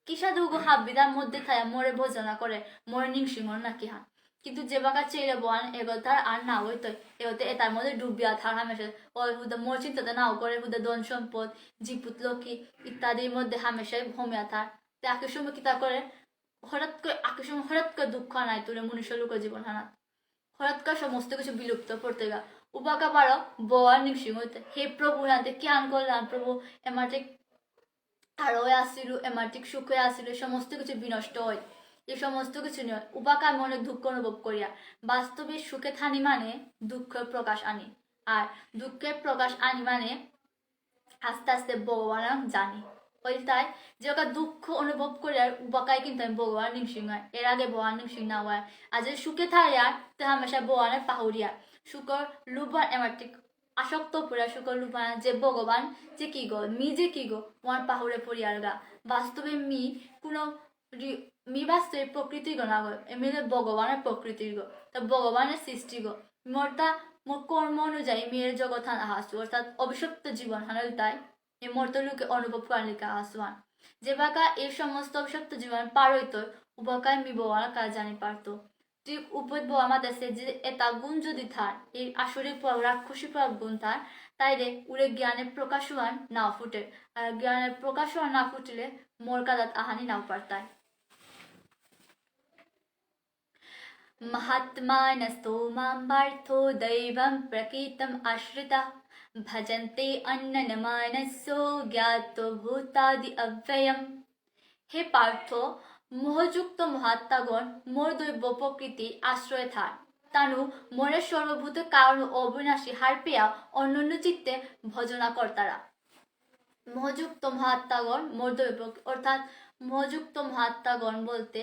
S1: কিসা দুগো হাব্বিতার মধ্যে থায়া মোরে ভোজনা করে মোরে নিংসিমর নাকি হান কিন্তু যে বাকা চেয়ে বয়ান এগোতার আর না হইতো এগোতে তার মধ্যে ডুবিয়া থার হামেশা ওই হুদা মোর চিন্তাটা নাও করে হুদা ধন সম্পদ জীপুত লক্ষ্মী ইত্যাদির মধ্যে হামেশাই ভূমিয়া থার তো একই সময় কি তা করে হঠাৎ করে একই সময় হঠাৎ করে দুঃখ নাই তোরে মনুষ্য লোক জীবন হানা হঠাৎ করে সমস্ত কিছু বিলুপ্ত পড়তে গা উপাকা পারো বোয়ার নিংসিং হইতে হে প্রভু হাতে জ্ঞান করলাম প্রভু এমাটিক আরো আসিল এমাটিক সুখে আসিল সমস্ত কিছু বিনষ্ট হয় এই সমস্ত কিছু নিয়ে উপাকা আমি অনেক দুঃখ অনুভব করিয়া বাস্তবে সুখে থানি মানে দুঃখের প্রকাশ আনি আর দুঃখের প্রকাশ আনি মানে আস্তে আস্তে ভগবান জানি ওই তাই যে ওকে দুঃখ অনুভব করে আর উপাকায় কিন্তু আমি ভগবান নিংসিং হয় এর আগে ভগবান নিংসিং না হয় আর যে সুখে থাকে আর তো হামেশা ভগবানের পাহুরিয়া শুকর লুবান এমাটিক আসক্ত পুরা শুকর লুবান যে ভগবান যে কি গো মি যে কি গো ওয়ার পাহুরে পড়িয়ার গা বাস্তবে মি কোনো মি বাস্তবে প্রকৃতির গো না গো এমনি ভগবানের প্রকৃতির গো তা ভগবানের সৃষ্টি গো মোরটা মোর কর্ম অনুযায়ী মেয়ের জগৎ হান আহাসু অর্থাৎ অভিশপ্ত জীবন হানাল তাই এই মর্তলুকে অনুভব করার লিখা আহাসুয়ান যে বাকা এই সমস্ত অভিশপ্ত জীবন পার হইতো উপাকায় মি ভগবান কাজ জানি পারতো ঠিক উপদ্ব আমাদের যে এটা গুণ যদি থার এই আসরে রাক্ষসী প্রভাব গুণ থার তাইলে উড়ে জ্ঞানের প্রকাশওয়ান নাও ফুটে আর জ্ঞানের প্রকাশওয়ান না ফুটিলে মোর কাদাত আহানি নাও পারতায় महात्मानस्तो मां पार्थो दैवं प्रकीर्तम् आश्रिता भजन्ते अन्ननमानसो ज्ञातो भूतादि अव्ययम् হে পার্থ, মোহযুক্ত মহাত্মাগণ মোর দৈব প্রকৃতি আশ্রয়ে থার, তানু মনের সর্বভূত কারণ অবিনাশী হার পেয়া অন্যান্য চিত্তে ভজনা কর্তারা। মোহযুক্ত মহাত্মাগণ মোর দৈব, অর্থাৎ মোহযুক্ত মহাত্মাগণ বলতে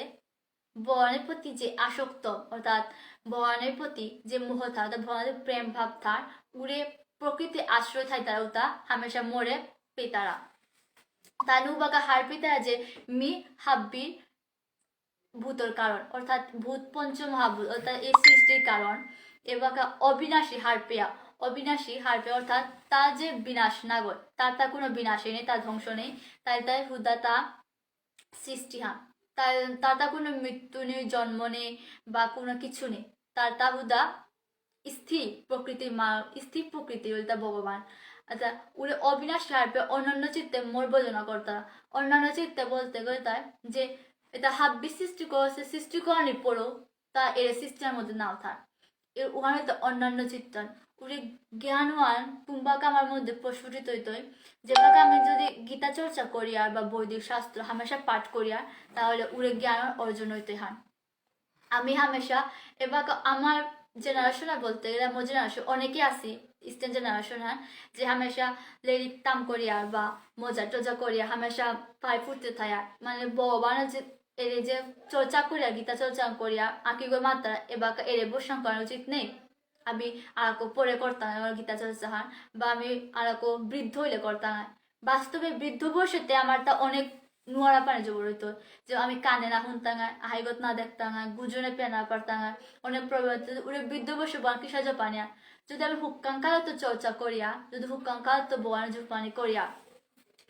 S1: ভগবানের প্রতি যে আসক্ত, অর্থাৎ ভগবানের প্রতি যে মোহ থাক, অর্থাৎ ভগবানের প্রেম ভাব থাক, উড়ে প্রকৃতি আশ্রয় থাই তারা উতা হামেশা মোরে পেতারা। তানু বাকা হার পেতারা যে মি হাব্বির ভূতর কারণ, অর্থাৎ ভূত পঞ্চমহাভূত, অর্থাৎ এই সৃষ্টির কারণ। এবাকা অবিনাশী হার পেয়া, অবিনাশী হার পেয়া অর্থাৎ তার যে বিনাশ না গয়, তার কোনো বিনাশই নেই, তার ধ্বংস নেই, তাই হুদা তা সৃষ্টি হান, তার কোনো মৃত্যু নেই, জন্ম নেই বা কোনো কিছু নেই, তা হুদা স্থির প্রকৃতির স্থির প্রকৃতি বলতে ভগবান। আচ্ছা, উড়ে অবিনাশ হারপে অন্যান্য চিত্তে মোর ভজনা কর্তা। অন্যান্য চিত্তে বলতে গেলে তাই যে এটা হাব্বি সৃষ্টি করছে, সৃষ্টি করানি পড়ো তা এর সৃষ্টির মধ্যে নাও থাক, এর ওখানে তো অন্যান্য চিত্তন উড়ে জ্ঞানওয়ান কুম্বাকা আমার মধ্যে প্রস্ফুটিত হইতই। যেভাবে আমি যদি গীতা চর্চা করি আর বা বৈদিক শাস্ত্র হামেশা পাঠ করি আর, তাহলে উড়ে জ্ঞান অর্জন হইতে হান। আমি হামেশা এবার আমার জেনারেশনে বলতে গেলে আমার জেনারেশন অনেকে আসি ইস্টার্ন জেনারেশন হ্যাঁ, যে হামেশা লেরিক তাম করিয়া বা মজা টজা করিয়া হামেশা পাই ফুটতে থাকা, মানে ভগবানের যে এর যে চর্চা করিয়া গীতা চর্চা করিয়া আঁকি গো মাত্রা এবার এরে বসান করা উচিত নেই। আমি আরকো পরে করতাম গীতা চর্চা হান, বা আমি আরকো বৃদ্ধ হইলে করতাম। বাস্তবে বৃদ্ধ বয়সেতে আমার তা অনেক নুয়ারা পানি জবর হইতো, যে আমি কানে না শুনতাম, হাইগত না দেখতাম, গুজনে পেনা পারতাম, অনেক প্রবৃত্তি উড়ে বৃদ্ধ বসে বাকি সাজা পানিয়া। যদি আমি হুক্কাঙ্কাল তো চর্চা করিয়া, যদি হুক্কাঙ্কাল তো বয়ান জুপানি করিয়া,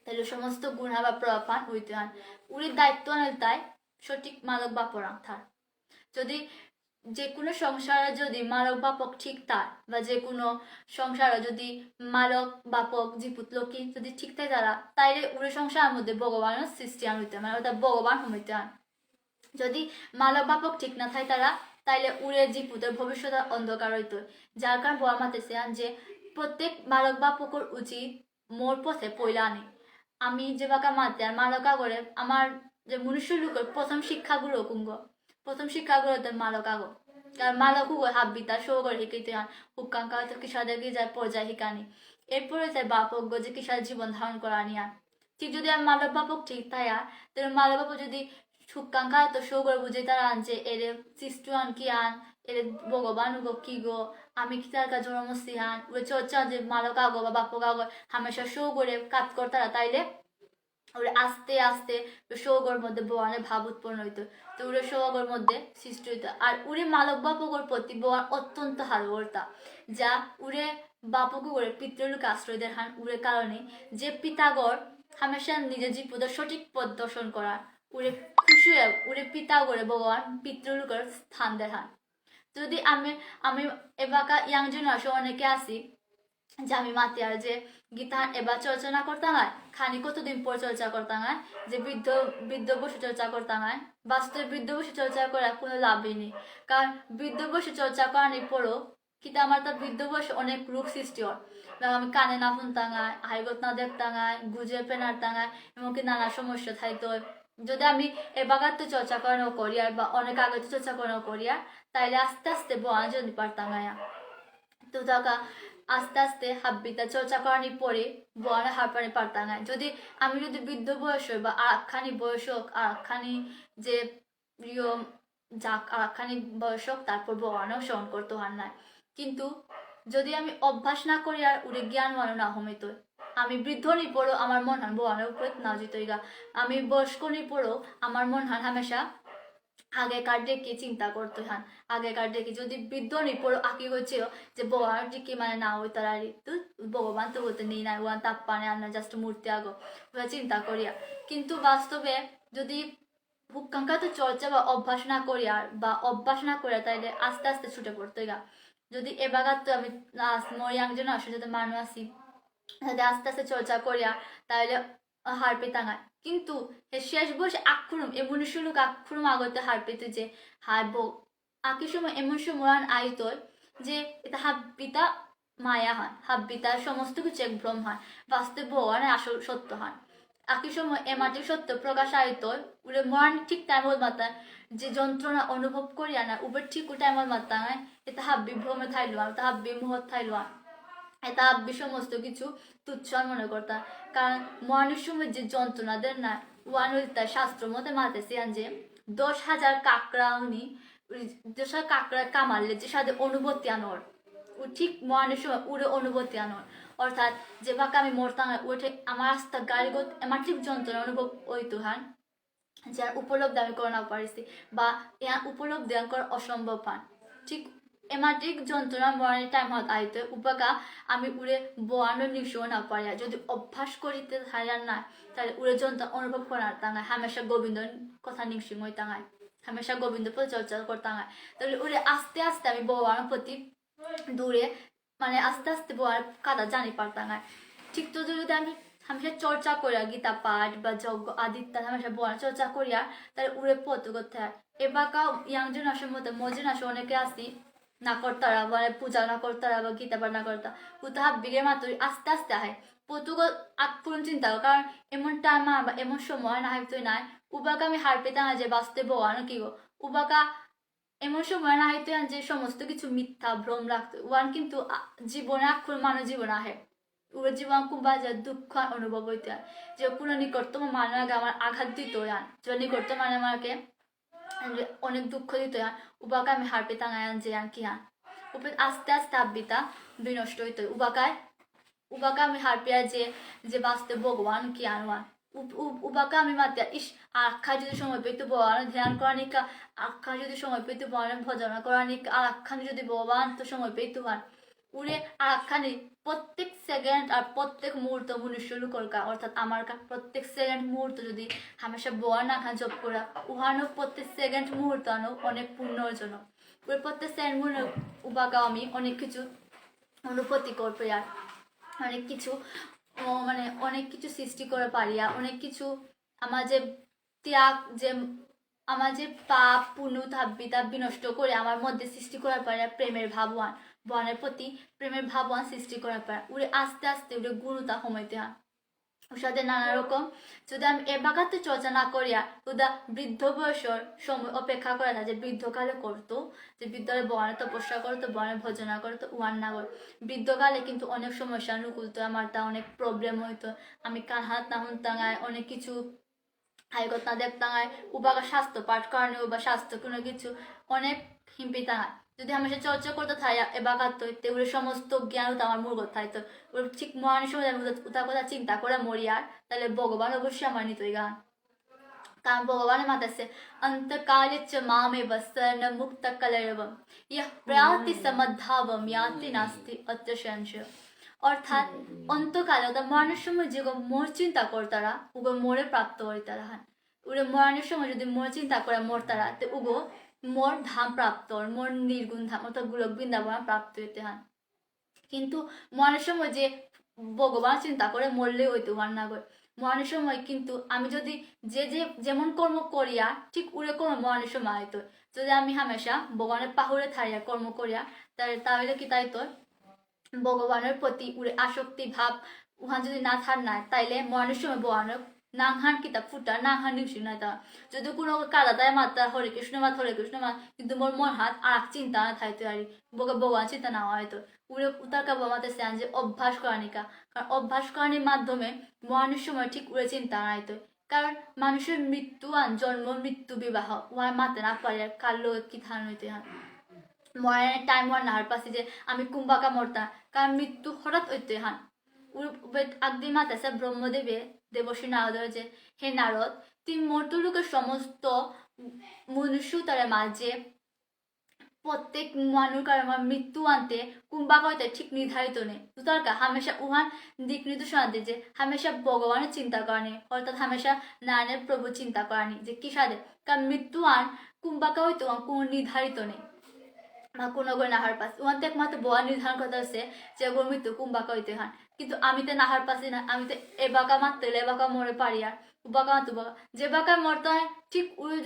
S1: তাহলে সমস্ত গুণা বা প্রভাব হইতে হান। উড়ির দায়িত্ব নেই তাই সঠিক মালক বাপরাং থার। যদি যে কোনো সংসারে যদি মালক বাপক ঠিক তার, বা যে কোনো সংসারে যদি মালক বাপক জিপুত লোকি যদি ঠিক থাকে তারা, তাইলে উড়ে সংসারের মধ্যে ভগবানের সৃষ্টি আনতে মানে অর্থাৎ ভগবান হইতে আন। যদি মালক বাপক ঠিক না থাকে তারা, তাইলে উড়ে জিপুতের ভবিষ্যৎ অন্ধকার হইতো। যার কারণ বড় মাতেছে যে প্রত্যেক মালক বাপকর উচিত মোর পথে পয়লা আনে। আমি যে বাকা মাতে আর মালকা করে আমার যে মনুষ্য লোকের প্রথম শিক্ষাগুলো কুঙ্গ, প্রথম শিক্ষাগুলোতে মালকাগো, কারণ মালকু হাব্বিতা শো করে শিখিতে হন হুক্কাঙ্কা তো কিসাদেরকে যায় পর্যায়ে শিখানি, এরপরে যায় বাপক যে কিসার জীবন ধারণ করা নিয়া। ঠিক যদি আমি মালক বাপক ঠিক তাইয়া, তাহলে মালক বাপক যদি হুক্কাঙ্কা তো শো করে বুঝে তারা আন যে এর সৃষ্টি আন কি আন, এর ভগবান গো কি গো, আমি কি তার কাছে জন্মসি হান ওই চর্চা যে মালক আগো বা বাপক আগো হামেশা শো করে কাজ করতারা, তাইলে ওরা আস্তে আস্তে সৌগর মধ্যে ভগবানের ভাব উৎপন্ন হইতো। তো ওরা সৌগর মধ্যে সৃষ্টি হইতো। আর উড়ে মালক বাপকর প্রতি ভগবান অত্যন্ত হালবর্তা, যা উড়ে বাপক করে পিতৃলোকে আশ্রয় দেয় হান উড়ে কারণে যে পিতাগর হামেশা নিজের জীবদের সঠিক পথ দর্শন করা, উড়ে খুশি হয়ে উড়ে পিতা করে ভগবান পিতৃলোকের স্থান দেখান। যদি আমি আমি এবাকা ইয়াং জেনারেশন অনেকে আসি যে আমি মাতি আর যে গীতা এবার চর্চা না করতাম হয় খানি কতদিন পর চর্চা করতাম হয়, যে বৃদ্ধ বৃদ্ধ বসে চর্চা করতাম হয়, বাস্তবে বৃদ্ধ বসে চর্চা করে কোনো লাভই নেই। কারণ বৃদ্ধ বসে চর্চা করার পরও কিন্তু আমার তার বৃদ্ধ বয়সে অনেক রোগ সৃষ্টি হয়, আমি কানে না শুনতাম হয়, হাইগত না দেখতাম হয়, গুজে পেনারতাম হয়, এমনকি নানা সমস্যা থাকতো। যদি আমি এবার তো চর্চা করানো করি আর বা অনেক আগে তো চর্চা করানো করি আর, তাইলে আস্তে আস্তে বয়া যদি পারতাম হয়। তো দেখা আস্তে আস্তে হাব্বিতা চর্চা করানি পরে বয়ানে হারপানি পারতাম না। যদি আমি যদি বৃদ্ধ বয়স হই বা আখানি বয়স হোক, আখানি যে প্রিয় যাক আখানি বয়স হোক, তারপর বয়ানেও শ্রবণ করতে হার নাই। কিন্তু যদি আমি অভ্যাস না করি আর উড়ে জ্ঞান মানো না হমিত, আমি বৃদ্ধ নি পড়ো আমার মন হান বয়ানের উপরে না জিতই গা, আমি বয়স্ক নি পড়ো আমার মন হান হামেশা আগেকার ডেকে চিন্তা করতে হান। আগেকার ডেকে যদি বৃদ্ধ নিপড় আঁকি হচ্ছে যে বয়ার দিকে মানে না ওই তারা ঋতু ভগবান তো বলতে নেই না ওয়ান তাপ পানে আনা জাস্ট মূর্তি আগো ওরা চিন্তা করিয়া। কিন্তু বাস্তবে যদি হুক্কাঙ্কা তো চর্চা বা অভ্যাস না করিয়া বা অভ্যাস না করিয়া, তাইলে আস্তে আস্তে ছুটে পড়তে গা। যদি এবার তো আমি মরিয়াং জন্য আসলে যদি মানুষ আসি যদি আস্তে আস্তে চর্চা করিয়া, তাহলে হার পেতাঙায়। কিন্তু শেষ বয়সে আক্ষুরম এমন শুলুক আক্ষুরম আগতে হার পেতে যে হার বউ আঁকি সময় এমন সময় আইত যে এটা হাব্বিতা মায়া হন, হাব্বিতার সমস্ত কিছু এক ভ্রম হয়, বাস্তব ভগবানের আসল সত্য হন। একই সময় এমাটি সত্য প্রকাশায়িত উড়ে মরান ঠিক টাইমল মাতান যে যন্ত্রণা অনুভব করিয়া না উবের ঠিক টাইমল মাতান এটা হাব্বি ভ্রমে থাইলোয়ান এটা হাব্বি মুহত থাইলোয়ান এটা হাব্বি সমস্ত কিছু তুচ্ছ মনে করতাম কারণ মরণের সময় যে যন্ত্রণা দেন না ওয়ান তার শাস্ত্র মতে মাতেছে যে 10,000 কাকড়া উনি 10,000 কাকড়া কামারলে যে সাথে অনুভূতি আনোর ও ঠিক মরণের সময় উড়ে অনুভূতি আনোর অর্থাৎ যে বাকে আমি মরতাম ওঠে আমার আস্থা গাড়ি আমার ঠিক যন্ত্রণা অনুভব হইতো হান যার উপলব্ধি আমি করে না পারিছি বা ইয়া উপলব্ধি করা অসম্ভব হান ঠিক এমাটিক যন্ত্রণা মরণের টাইম হত আইতে উপাকা আমি উড়ে বোয়ানো নিশো না পারি যদি অভ্যাস করিতে হারার না তাহলে উড়ে যন্ত্রণা অনুভব করার তাঙায় হামেশা গোবিন্দর কথা নিংসিং হই তাঙায় হামেশা গোবিন্দ পরিচর্যা করতাঙায় তাহলে উড়ে আস্তে আস্তে আমি বোয়ানোর প্রতি দূরে মানে আস্তে আস্তে বোয়ার কাদা জানি পারতাঙায় ঠিক তো যদি আমি হামেশা চর্চা করিয়া গীতা পাঠ বা যজ্ঞ আদিত্য হামেশা বোয়ার চর্চা করিয়া তাহলে উড়ে পথ করতে হয় এবাকা ইয়াংজন আসর মতো মজন আসে অনেকে আসি না করতারা মানে পূজা না করতারা বা গীতা পাঠ না করতা উতাহা বিগে মাত্র আস্তে আস্তে আহে পতুক আকুন চিন্তা কারণ এমন টাইম বা এমন সময় না হয়তো নাই উবাকা আমি হার পেতাম যে বাঁচতে বোয়ানো কি গো উবাকা এমন সময় না হয়তো যে সমস্ত কিছু মিথ্যা ভ্রম রাখতো ওয়ান কিন্তু জীবনে আক্ষর মানব জীবন আহে ওর জীবন খুব বাজে দুঃখ অনুভব হইতে হয় যে কোনো নিকটতম মানে আগে আমার আঘাত দিত আন যে নিকটতম মানে আমাকে অনেক দুঃখ দিত আন উবাকে আমি হার পেতাম আন যে আন কি আন উপরে আস্তে আস্তে আব্বিতা বিনষ্ট হইতো উবাকা আমি হার পেয়া যে বাঁচতে ভগবান কি আনওয়ান উবাকা আমি মাতিয়া ইস আখ্যা যদি সময় পেতো ভগবান ধ্যান করা নিকা আখ্যা যদি সময় পেতো ভগবান ভজনা করা নিকা আর আখ্যানি যদি ভগবান তো সময় পেতো হান উড়ে আর আখ্যানি প্রত্যেক সেকেন্ড আর প্রত্যেক মুহূর্ত মনুষ্য করকা অর্থাৎ আমার প্রত্যেক সেকেন্ড মুহূর্ত যদি হামেশা ভগবান আখ্যা জপ করা উহানো প্রত্যেক সেকেন্ড মুহূর্ত আনো অনেক পুণ্য অর্জন ওই প্রত্যেক সেকেন্ড মুহূর্ত উবাকা আমি অনেক কিছু অনুভূতি করবে আর অনেক কিছু মানে অনেক কিছু সৃষ্টি করে পারিয়া অনেক কিছু আমার যে ত্যাগ যে আমার যে পাপ পুণ্য ধাব্বিতা বিনষ্ট করে আমার মধ্যে সৃষ্টি করার পারিয়া প্রেমের ভাবওয়ান বনের প্রতি প্রেমের ভাবওয়ান সৃষ্টি করার পারে উড়ে আস্তে আস্তে উড়ে গুরুতা সময়তে হয় ওর সাথে নানা রকম যদি আমি এ বাগাতে চর্চা না করিয়া উদা বৃদ্ধ বয়সের সময় অপেক্ষা করে না যে বৃদ্ধকালে করতো যে বৃদ্ধরে বনে তপস্যা করতো বনে ভজনা করতো ওয়ান না করে বৃদ্ধকালে কিন্তু অনেক সমস্যা নুকুলতো আমার তা অনেক প্রবলেম হইতো আমি কান হাত না হুনতাঙায় অনেক কিছু হাইকত না দেখতাঙায় উবাকা স্বাস্থ্য পাঠ করানো বা স্বাস্থ্য কোনো কিছু অনেক হিম্পিতাঙায় যদি হামেশা চর্চা করতে থাই এবার হইতে ওর সমস্ত জ্ঞান তো আমার মূল কথাই তো ওর ঠিক মনের সময় উতার কথা চিন্তা করে মরিয়ার তাহলে ভগবান অবশ্যই আমার নিতই গান কারণ ভগবানের মাতাছে অন্তকালে চ মামে বসন মুক্ত কলরবম ইহ প্রাতি সমদ্ধাবম ইয়াতি নাস্তি অত্যসংশয় অর্থাৎ অন্তকালে অর্থাৎ মরণের সময় যে মোর চিন্তা করতারা উগো মোরে প্রাপ্ত হইতারা হান উড়ে মরণের সময় যদি মোর চিন্তা করে মরতারা তো উগো মোর ধাম প্রাপ্ত মোর নির্গুণ ধাম অর্থাৎ গোলক বৃন্দাবন প্রাপ্ত হইতে হন কিন্তু মরণের সময় যে ভগবান চিন্তা করে মরলে হইতে হন না গো মরণের সময় কিন্তু আমি যদি যে যেমন কর্ম করিয়া ঠিক উড়ে কোনো মরণের সময় হইতো যদি আমি হামেশা ভগবানের পাহুড়ে থাইয়া কর্ম করিয়া তাহলে কি তাই তো ভগবানের প্রতি উড়ে আসক্তি ভাব উহান যদি না থার নাই তাইলে মরণের সময় ভগবানের নাংহান কিতাব ফুটা নাংহান নিংসি নাই তা যদি কোনো কাদাতায় মাত্রা হরে কৃষ্ণ মাত কিন্তু মোর মন হাত আর চিন্তা না থাইতে পারি ভগবান চিন্তা না হয়তো উড়ে উতার কাবা মাতে চান যে অভ্যাস করানিকা কারণ অভ্যাস করানির মাধ্যমে মরণের সময় ঠিক উড়ে চিন্তা না হয়তো কারণ মানুষের মৃত্যু আন জন্ম মৃত্যু বিবাহ উহার মাতে না পারে কার লোক কি থান হইতে হয় মরণের টাইম ওয়ার নাহার পাশে যে আমি কুম্বাকা মরতাম কারণ মৃত্যু হঠাৎ হইতে হান আগদি মাতাছে ব্রহ্মদেবে দেবশ্রী নারদের যে হে নারদ তুই মর্তুলোকের সমস্ত মনুষ্য তার মাঝে প্রত্যেক মানুষ আমার মৃত্যু আনতে কুম্বাকা হইতে ঠিক নির্ধারিত নেই তারকা হামেশা উহান দিক নির্দেশনা আনতে যে হামেশা ভগবানের চিন্তা করানি অর্থাৎ হামেশা নারায়ণের প্রভু চিন্তা করানি যে কি সাধে কারণ মৃত্যু আন কুম্বাকা হইতে কোনো নির্ধারিত নেই বা কোনো করে নাহার পাস ওখান থেকে একমাত্র বোয়া নির্ধারণ করতে হচ্ছে যে ওর মৃত্যু কুম্বাকা হইতে হান কিন্তু আমি তো নাহার পাসি না আমি তো এ বাঁকা মারতে এ বাঁকা মরে পারি আর বাঁকা মারতে বাঁকা যে বাঁকা মরতে হয় ঠিক উড়ে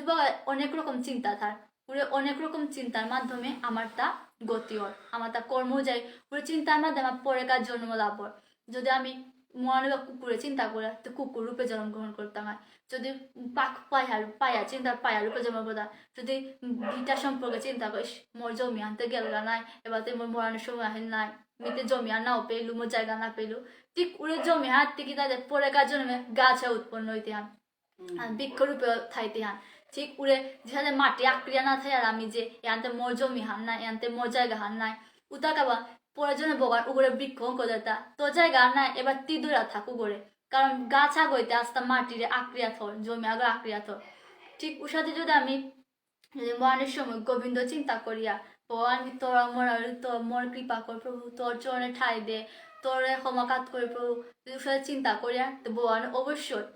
S1: অনেক রকম চিন্তা থার উড়ে অনেক রকম চিন্তার মাধ্যমে আমার তা গতি হয় আমার তা কর্ম যায় উড়ে চিন্তার মাধ্যমে আমার পরে কার জন্ম লাভ হয় যদি আমি মনে বা কুকুরে চিন্তা করে তো কুকুর রূপে জন্মগ্রহণ করতাম হয় যদি পায়া চিন্তা পায়া রূপে জন্ম করতাম যদি ভিটা সম্পর্কে চিন্তা করিস মোর জমি আনতে গেল নাই এবার তো মোর মরানোর সময় আহেন নাই মিতে জমি আর নাও পেলু মোর জায়গা না পেলু ঠিক উড়ে জমি হাত থেকে তাদের পরে কাজ জন্মে গাছে উৎপন্ন হইতে হান বৃক্ষরূপে থাইতে হান ঠিক উড়ে যেখানে মাটি আক্রিয়া না থাকে আর আমি যে এনতে মোর জমি হান নাই এনতে মোর জায়গা হান নাই উতা কাবা প্রয়োজনে বগার উপরে বৃক্ষ করে তা তো জায়গা নাই এবার তিদুরা থাকু করে কারণ গাছ আগইতে আস্তা মাটিরে আক্রিয়া থর জমি আগে আক্রিয়া থর ঠিক উসাতে যদি আমি মরণের সময় গোবিন্দ চিন্তা করিয়া ভগবান তোরা মোর কৃপা কর প্রভু তোর চরণে ঠাই দে তোর ক্ষমাকাত করে প্রভু উসাতে চিন্তা করিয়া তো ভগবান অবশ্যই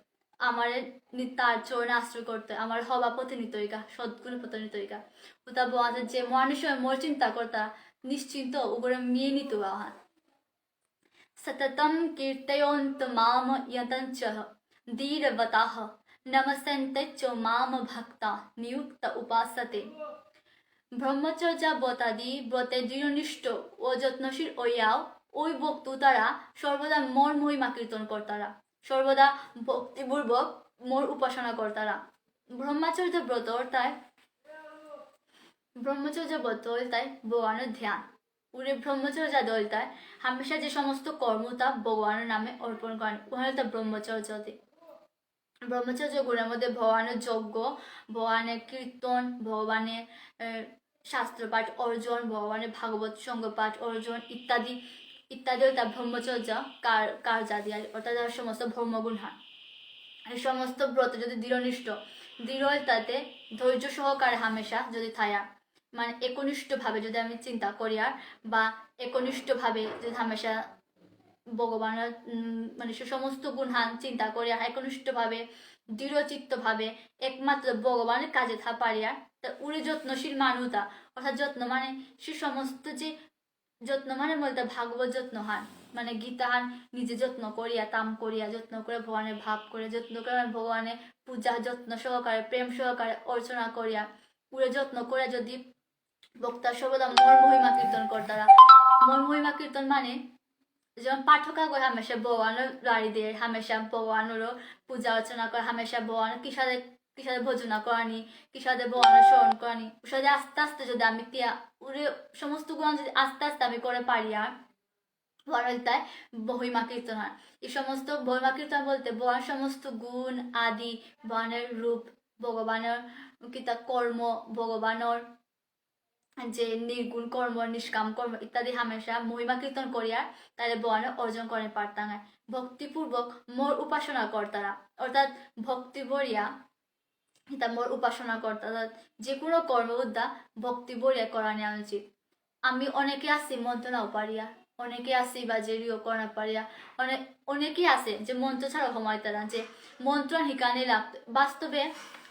S1: আমার তার চরণে আশ্রয় করতে আমার হবা প্রতিনিধিকা সদ্গুণ প্রতিনিধিকা তা ভগবান যে মরণের সময় মোর চিন্তা করতা निश्चिंत उग्र मेनितुवाह सततं कीर्तयोन्त माम यतञ्चः धीरवताः नमसन्तेच्च माम भक्ता नियुक्त उपासते ব্রহ্মচর্য ব্রতাদি ব্রতে দৃঢ়নিষ্ঠ ও যত্নশীল ওইয়াও ওই বক্তু তারা সর্বদা মোর মহিমা কীর্তন কর্তারা সর্বদা ভক্তিপূর্বক মোর উপাসনা কর্তারা ব্রহ্মচর্য ব্রত অর্থাৎ ব্রহ্মচর্য ব্রত তাই ভগবানের ধ্যান উড়ে ব্রহ্মচর্য দলতায় হামেশা যে সমস্ত কর্ম তা ভগবানের নামে অর্পণ করেন ওখানে তা ব্রহ্মচর্যতে ব্রহ্মচর্য গুণের মধ্যে ভগবানের যজ্ঞ ভগবানের কীর্তন ভগবানের শাস্ত্র পাঠ অর্জন ভগবানের ভাগবত সঙ্গ পাঠ অর্জন ইত্যাদি ইত্যাদিও তা ব্রহ্মচর্য কার্যাদি অর্থাৎ সমস্ত ব্রহ্মগুণ হয় এই সমস্ত ব্রত যদি দৃঢ়নিষ্ঠ দৃঢ়তাতে ধৈর্য সহকারে হামেশা যদি থায়া মানে একনিষ্ঠভাবে যদি আমি চিন্তা করি আর বা একনিষ্ঠভাবে যদি হামেশা ভগবানের মানে সমস্ত গুণহান চিন্তা করি আর একনিষ্ঠভাবে দৃঢ়চিত্তভাবে একমাত্র ভগবানের কাজে থা পারিয়া তা উড়ে যত্নশীল মানুতা অর্থাৎ যত্ন মানে সে সমস্ত যে যত্ন মানে বলতে ভাগবত যত্ন হান মানে গীতা হান নিজে যত্ন করিয়া তাম করিয়া যত্ন করে ভগবানের ভাব করে যত্ন করে ভগবানের পূজা যত্ন সহকারে প্রেম সহকারে অর্চনা করিয়া পুরো যত্ন করে যদি বক্তা সর্বদা মোর মহিমা কীর্তন করতারা মোর মহিমা কীর্তন মানে যেমন পাঠকা করে হামেশা ভগবানের গাড়ি দিয়ে হামেশা ভগবানেরও পূজা অর্চনা করে হামেশা ভগবান কিসাদের কিসাদের ভোজনা করানি কিসাদের ভগবানের স্মরণ করানি ওসাদে আস্তে আস্তে যদি আমি তিয়া উড়ে সমস্ত গুণ যদি আস্তে আস্তে আমি করে পারি আর ভগবানতায় মহিমা কীর্তন হয় এই সমস্ত মহিমা কীর্তন বলতে ভগবান সমস্ত গুণ আদি ভগবানের রূপ ভগবানের কিতা কর্ম ভগবানের যে নির্গুণ কর্ম নিষ্কাম কর্ম ইত্যাদি হামেশা মহিমা কীর্তন করিয়া তাহলে ভগবান অর্জন করে পারতাম ভক্তিপূর্বক মোর উপাসনা কর্তারা অর্থাৎ ভক্তি ভরিয়া এটা মোর উপাসনা কর্তা অর্থাৎ যে কোনো কর্ম উদ্যা ভক্তি ভরিয়া করা নেওয়া উচিত আমি অনেকে আছি মন্ত্র নাও পারিয়া অনেকে আছি বা জেরিও করা পারিয়া অনেকেই আছে যে মন্ত্র ছাড়া সময় তারা যে মন্ত্র হিকানে লাগতো বাস্তবে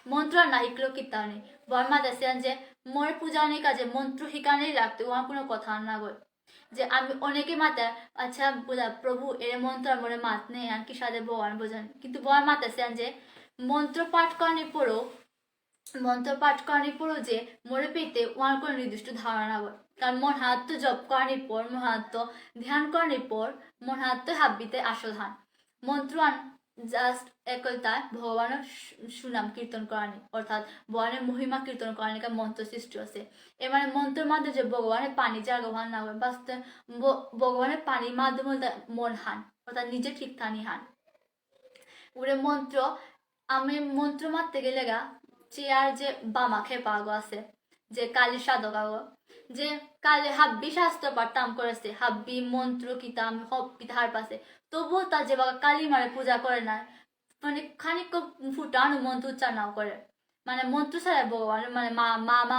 S1: মন্ত্র না শিখলেও কিতা নেই বর্মা দেশিয়ান যে মোর পূজা অনেক কাজে মন্ত্র হিকানেই লাগতো ওর কোনো কথা না গো যে আমি অনেকে মাতা আচ্ছা বোঝা প্রভু এর মন্ত্র মনে মাত নেই আর কি সাথে ভগবান বোঝান কিন্তু বর্মা দেশিয়ান যে মন্ত্র পাঠ করানোর পরও যে মরে পেতে ওর কোনো নির্দিষ্ট ধারণা হয় কারণ মন হাত তো জপ করানোর পর মন হাত তো ধ্যান করানোর পর মন হাত তো হাবিতে আসধান মন্ত্রান জাস্ট একতায় ভগবানের সুনাম কীর্তন করানি অর্থাৎ ভগবানের মহিমা কীর্তন করানি মন্ত্র সৃষ্টি আছে এবারে মন্ত্রের মাধ্যমে যে ভগবানের পানি জাগভান না হয় বাস্তবে ভগবানের পানির মাধ্যমে মন হান অর্থাৎ নিজে ঠিক থানি হান উড়ে মন্ত্র আমি মন্ত্র মারতে গেলে গা চেয়ার যে বামা খেপা গো আছে যে কালী সাধক আগো যে কালে হাব্বি শাস্ত্র পাঠতাম করেছে হাব্বি মন্ত্র কিতা আমি হব কিতা হার পাশে তবুও তা যে বাবা কালী মারে পূজা করে না মানে খানিক ফুটানো মন্ত্র উচ্চারণ করে মানে মন্ত্র ছাড়া ভগবান মানে মা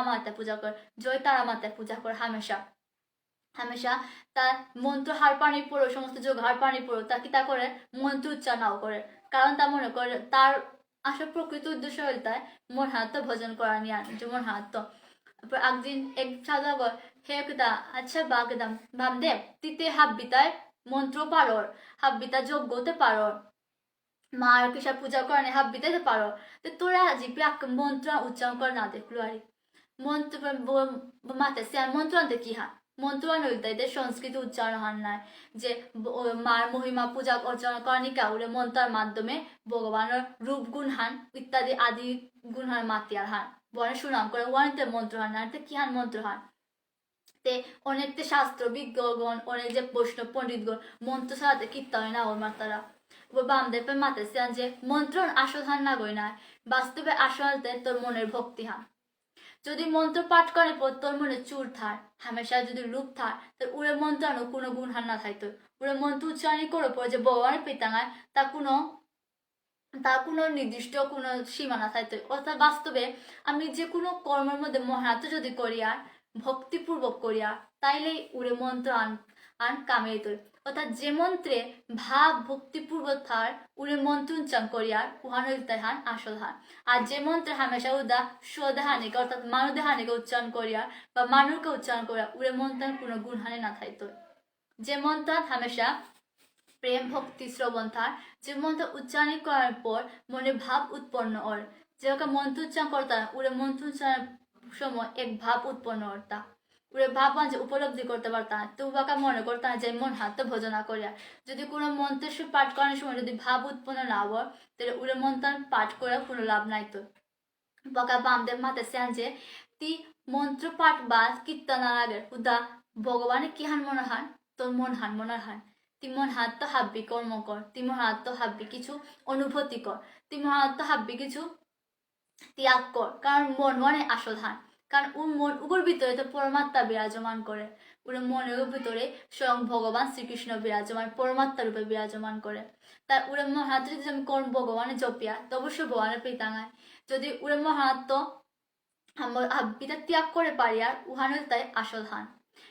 S1: মাতায় পূজা করে জয় তারা মাতায় পূজা করে হামেশা তার মন্ত্র হার পানি পড়ো সমস্ত যোগ হার পানি পড়ো তা কি তা করে মন্ত্র উচ্চারণ করে কারণ তা মনে করে তার আসল প্রকৃত উদ্দেশ্য হল তাই মোর হাত ভজন করা নিয়ে আন যে মোর হাত একদিন এক সাদাগর হে কিতা আচ্ছা বা কিতাম ভাবদেব তিতে হাব্বিতায় মন্ত্র পারর হাব্বিতা যজ্ঞতে পারর মার কিসা পূজা করে হাব্বিতে পারর তো তোরা জিপে মন্ত্র উচ্চারণ করে না দেখলো আর মন্ত্র মাতে সে মন্ত্র আনতে কি হা মন্ত্রান হইতে এদের সংস্কৃত উচ্চারণ হান নাই যে মার মহিমা পূজা অর্চনা করানিকা উড়ে মন্ত্রার মাধ্যমে ভগবানের রূপ গুণ হান ইত্যাদি আদি গুণ হান মাতিয়ার হান বনে সুনাম করে ওয়ানিতে মন্ত্র হান না কি হান মন্ত্র হান তে অনেকতে শাস্ত্র বিজ্ঞগণ অনেক যে বৈষ্ণব পণ্ডিতগণ মন্ত্র ছাড়াতে কীর্তন না ওর মাতারা ও বামদেবের মাতে যে মন্ত্রণ আসল হান না গই না বাস্তবে আসলতে তোর মনের ভক্তি হান যদি মন্ত্র পাঠ করে পর তোর মনে চুর থার হামেশা যদি রূপ থার তোর উড়ে মন্ত্রানো কোনো গুণ হান না থাকতো উড়ে মন্ত্র উচ্চারণ করে পর যে ভগবানের পিতাঙ্গায় তার কোনো নির্দিষ্ট কোনো সীমানা থাকতো অর্থাৎ বাস্তবে আমি যে কোনো কর্মের মধ্যে মহানাত্ম যদি করি আর ভক্তিপূর্বক করিয়া তাইলেই উড়ে মন্ত্র আন কামে তৈ অর্থাৎ যে মন্ত্রে ভাব ভক্তিপূর্বক থার উড়ে মন্ত্র উচ্চারণ করিয়ার উহান হান আসল হান আর যে মন্ত্রে হামেশা উদা স্বদেহানিকে অর্থাৎ মানদেহানিকে উচ্চারণ করিয়া বা মানুষকে উচ্চারণ করিয়া উড়ে মন্ত্রান কোনো গুণহানি না থাকতো যে মন্ত্র হামেশা প্রেম ভক্তি শ্রবণ থার যে মন্ত্র উচ্চারণ করার পর মনে ভাব উৎপন্ন ওর যেরকম মন্ত্র উচ্চারণ করতা উড়ে মন্ত্র উচ্চারণ সময় এক ভাব উৎপন্ন করতা উড়ে ভাববান যে উপলব্ধি করতে পারতাম তো বাকা মনে করতাম যে মন হাত ভোজনা করিয়া যদি কোনো মন্ত্রের পাঠ করার সময় যদি ভাব উৎপন্ন না হওয়ার তাহলে উড়ে মন্ত্র পাঠ করে কোনো লাভ নাই তো বকা বামদেব মাতে সেন যে তি মন্ত্র পাঠ বা কীর্তন আগে উদা ভগবানে কি হান মনে হান তোর মন হান মনার হান তিমন হাত তো হাব্বি কর্ম কর তিমন হাত তো হাব্বি কিছু অনুভূতি কর তিমন হাত তো হাব্বি কিছু ত্যাগ কর কারণ মন মানে আসল হান কারণ ওর মন উগুর ভিতরে তো পরমাত্মা বিরাজমান করে ওর মনের ভিতরে স্বয়ং ভগবান শ্রীকৃষ্ণ বিরাজমান পরমাত্মা রূপে বিরাজমান করে তাই উড়ে মহাত্ম যদি আমি কর্ম ভগবানের জপিয়া তো অবশ্যই ভগবানের প্রীতাঙ্গায় যদি উড়ে মহাত্ম হাব্বিটা ত্যাগ করে পারি আর উহানের তাই আসল হান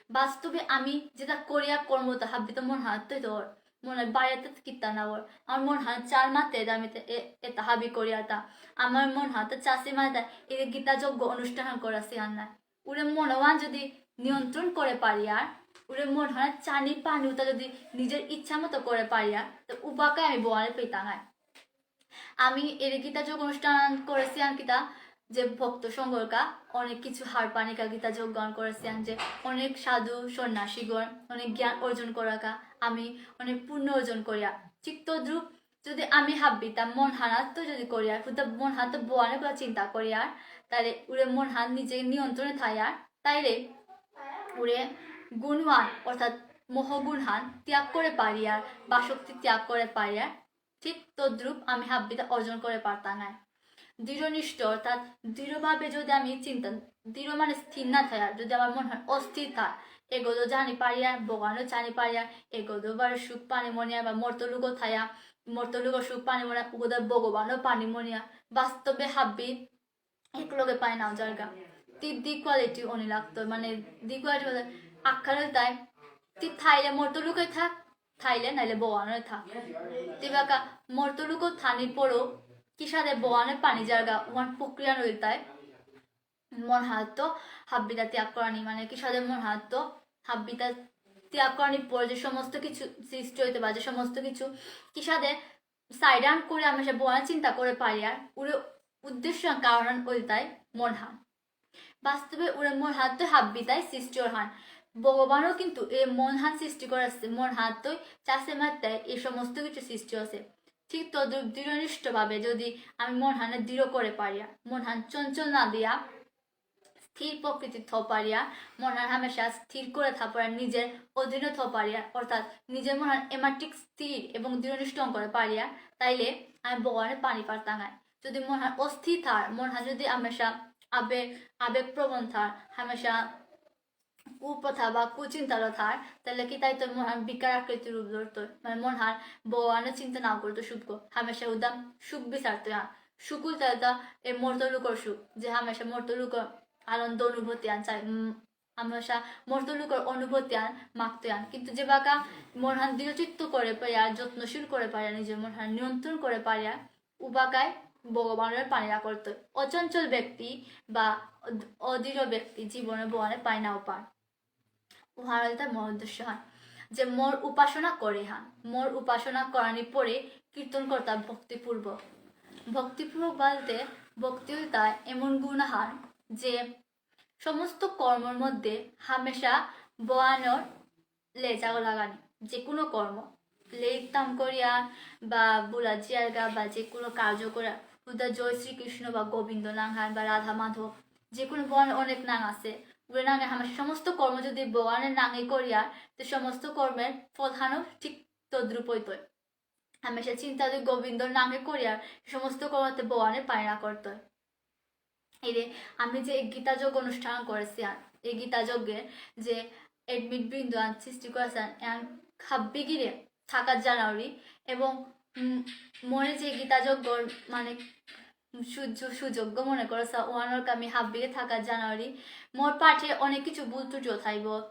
S1: বাস্তবে আমি যেটা করিয়া কর্মতা হাব্বিত মন হাতই তোর মনে বাইরেতে কীর্তন আবার আমার মন হাত চার মাতে আমি এটা হাবি করিয়াটা আমার মন হাতে চাষি মাতে এই গীতা যজ্ঞ অনুষ্ঠান করাছি আন্না উড়ে মনওয়ান যদি নিয়ন্ত্রণ করে পারি আর উড়ে মন হাত চানি পানি ওটা যদি নিজের ইচ্ছা মতো করে পারি আর তো উপাকে আমি বোয়ারে পেতাঙায় আমি এর গীতা যজ্ঞ অনুষ্ঠান করেছি আর কিতা যে ভক্ত সংঘকা অনেক কিছু হার পানিকা গীতা যোগদান করেছেন যে অনেক সাধু সন্ন্যাসীগণ অনেক জ্ঞান অর্জন করাকা আমি অনেক পুণ্য অর্জন করিয়া চিত্তদ্রুপ যদি আমি হাবিতাম মন হানাত্ম যদি করিয়া মন হাত বোয়ানে বা চিন্তা করিয়ার তাহলে উড়ে মন হাত নিজে নিয়ন্ত্রণে থাইয়ার তাইলে উড়ে গুণওয়ান অর্থাৎ মোহগুণহান ত্যাগ করে পারিয়ার বা শক্তি ত্যাগ করে পারিয়ার ঠিক তদ্রুপ আমি হাব্বিতা অর্জন করে পারতাম না দৃঢ়নিষ্ঠ অর্থাৎ দৃঢ়ভাবে যদি আমি চিন্তা দৃঢ় মানে স্থির না থাকা যদি আমার মনে হয় অস্থির থাক এগোদো জানি পারিয়া ভগবানও জানি পারিয়া এগোদো বার সুখ পানি মনিয়া বা মর্তলুকও থায়া মর্তলুক সুখ পানি মনিয়া উগোদা ভগবানও পানি মনিয়া বাস্তবে হাব্বি একলগে পায় না জায়গা দি কোয়ালিটি অনি লাগতো মানে দি কোয়ালিটি আখ্যারে তাই তি থাইলে মর্তলুকে থাক থাইলে নাইলে ভগবানের থাক তিবাকা মর্তলুকও থানির পরও কিসাদে বোয়ানের পানি জায়গা ওয়ান প্রক্রিয়া রইতায় মন হাত হাব্বিতা ত্যাগ করানি মানে কিসাদে মন হাত হাব্বিতা ত্যাগ করানির পর যে সমস্ত কিছু সৃষ্টি হইতে পারে যে সমস্ত কিছু কিসাদে সাইড আন করে আমি সে বোয়ানের চিন্তা করে পারি আর উড়ে উদ্দেশ্য কারণ ওইটাই মন হান বাস্তবে উড়ে মন হাত হাব্বিতায় সৃষ্টির হান ভগবানও কিন্তু এই মন হাত সৃষ্টি করে আসছে মন হাত চাষে মাত্রায় এই সমস্ত কিছু সৃষ্টি আছে ঠিক তদ্রুপ দৃঢ়নিষ্ঠ ভাবে যদি আমি মন হানে দৃঢ় করে পারিয়া মন হান চঞ্চল না দিয়া স্থির প্রকৃতির থ পারিয়া মন হান হামেশা স্থির করে থাপার নিজের অধীনে থ পারিয়া অর্থাৎ নিজের মন হান এমাটিক স্থির এবং দৃঢ়নিষ্ঠ করে পারিয়া তাইলে আমি ভগবানের পানি পারতাম না যদি মন হান অস্থির থার মন হান যদি হামেশা আবেগপ্রবণ থার হামেশা কুপ্রথা বা কুচিন্তার থার তাহলে কি তাই তোর মন হান বিকার আকৃতির রূপ ধরতো মানে মন হান ভগবানের চিন্তা না করতো সুখ হামেশা উদাম সুখ বিচারতো হ্যাঁ সুকুল তাই এই মর্তলুকর সুখ যে হামেশা মর্তলুকর আনন্দ অনুভূতি আন চাই হামেশা মর্তলুকর অনুভূতি আন মাখতে আন কিন্তু যে বাকা মন হান দৃঢ়চিত্ত করে পারিয়া যত্নশীল করে পারিয়া নিজের মন হান নিয়ন্ত্রণ করে পারিয়া উবাকায় ভগবানের পানিরা করতো অচঞ্চল ব্যক্তি বা অদৃঢ় ব্যক্তি জীবনে ভগবানের পায় নাও পান উহার তার মর উদ্দেশ্য হন যে মোর উপাসনা করে হান মোর উপাসনা করানি পরে কীর্তন কর্তা ভক্তিপূর্বক বলতে ভক্তি তাই এমন গুণ হান যে সমস্ত কর্মের মধ্যে হামেশা ভগৱানৰ লেজাও লাগানি যে কোনো কর্ম লেখতাম করিয়া বা বুলা জিয়ারগা বা যে কোনো কার্য করা উদা জয় শ্রীকৃষ্ণ বা গোবিন্দ নাঙ্গান বা রাধা মাধব যে কোনো ভগবানের অনেক নাম আছে ওগুলো নাঙে আমার সমস্ত কর্ম যদি ভগবানের নাঙে করিয়া তো সমস্ত কর্মের প্রধানও ঠিক তদ্রুপ হইতই হামেশা চিন্তা যদি গোবিন্দর নামে করিয়া সমস্ত কর্মতে ভগবানের পায়না করতে হয় এই যে আমি যে গীতা যোগ অনুষ্ঠান করেছি আর এই গীতা যজ্ঞের যে এডমিট বৃন্দ সৃষ্টি করেছেন খাব্বি গিরে থাকার জানুয়ারি এবং মনে যে গীতা যজ্ঞ মানে সুযোগ্য মনে করেছে ওয়ানোর আমি হাব্বিকে থাকার জানুয়ারি মোর পাঠে অনেক কিছু ভুল ত্রুটিও থাইব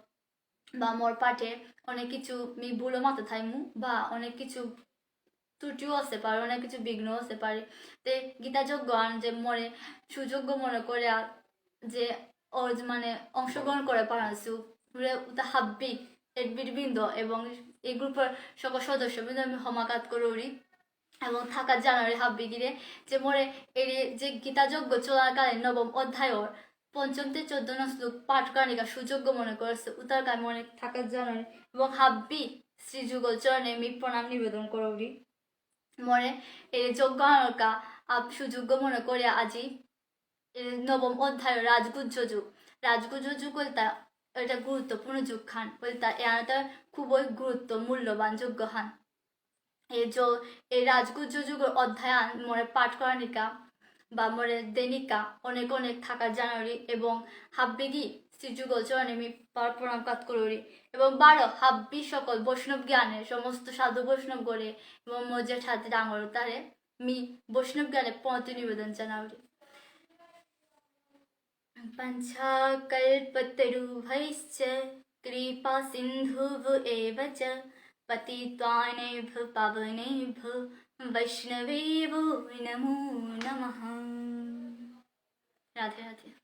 S1: বা মোর পাঠে অনেক কিছু মি ভুলও মাথা থাইমু বা অনেক কিছু ত্রুটিও হতে পারে অনেক কিছু বিঘ্ন হতে পারে তে গীতা যজ্ঞ যে মনে সুযোগ্য মনে করে যে ও মানে অংশগ্রহণ করে পারাছু হাব্বি এডবিট বৃন্দ এবং এই গ্রুপের সকল সদস্য বৃন্দ আমি সমাঘাত করে উড়ি এবং থাকার জানুয়ারি হাব্বি গিরে যে মোরে এই যে গীতা যজ্ঞ চলাকালীন নবম অধ্যায়র পঞ্চম থেকে 14 নং শ্লোক পাঠ করানিকা সুযোগ্য মনে করেছে উতার কামে অনেক থাকার জানুয়ারি এবং হাব্বি শ্রীযুগল চরণে আমি প্রণাম নিবেদন করি মনে এই যজ্ঞানকা সুযোগ্য মনে করে আজি নবম অধ্যায় রাজগুজ্জ যুগ বলতে এটা গুরুত্বপূর্ণ যুগ খান বলতে এটা খুবই গুরুত্ব মূল্যবান যোগ্য খান এই রাজগুজ্জ যুগের অধ্যায়ন মনে পাঠ করানিকা বা মনে দেনিকা অনেক অনেক থাকার জানুয়ারি এবং হাব্বিগি শ্রীযুগল চরণে আমি প্রণাম কাত করি এবং 12 হাব্বি সকল বৈষ্ণব জ্ঞানের সমস্ত সাধু বৈষ্ণব গড়ে এবং মজ্জের সাথে ডাঙর তারে মি বৈষ্ণব জ্ঞানে পৌঁছে নিবেদন জানাবি पंचाकल्पतरुभैश्च कृपा सिन्धुभ एव च पतितानेभ्यो पावनेभ्यो वैष्णवेभ्यो नमो नमः। राधे राधे।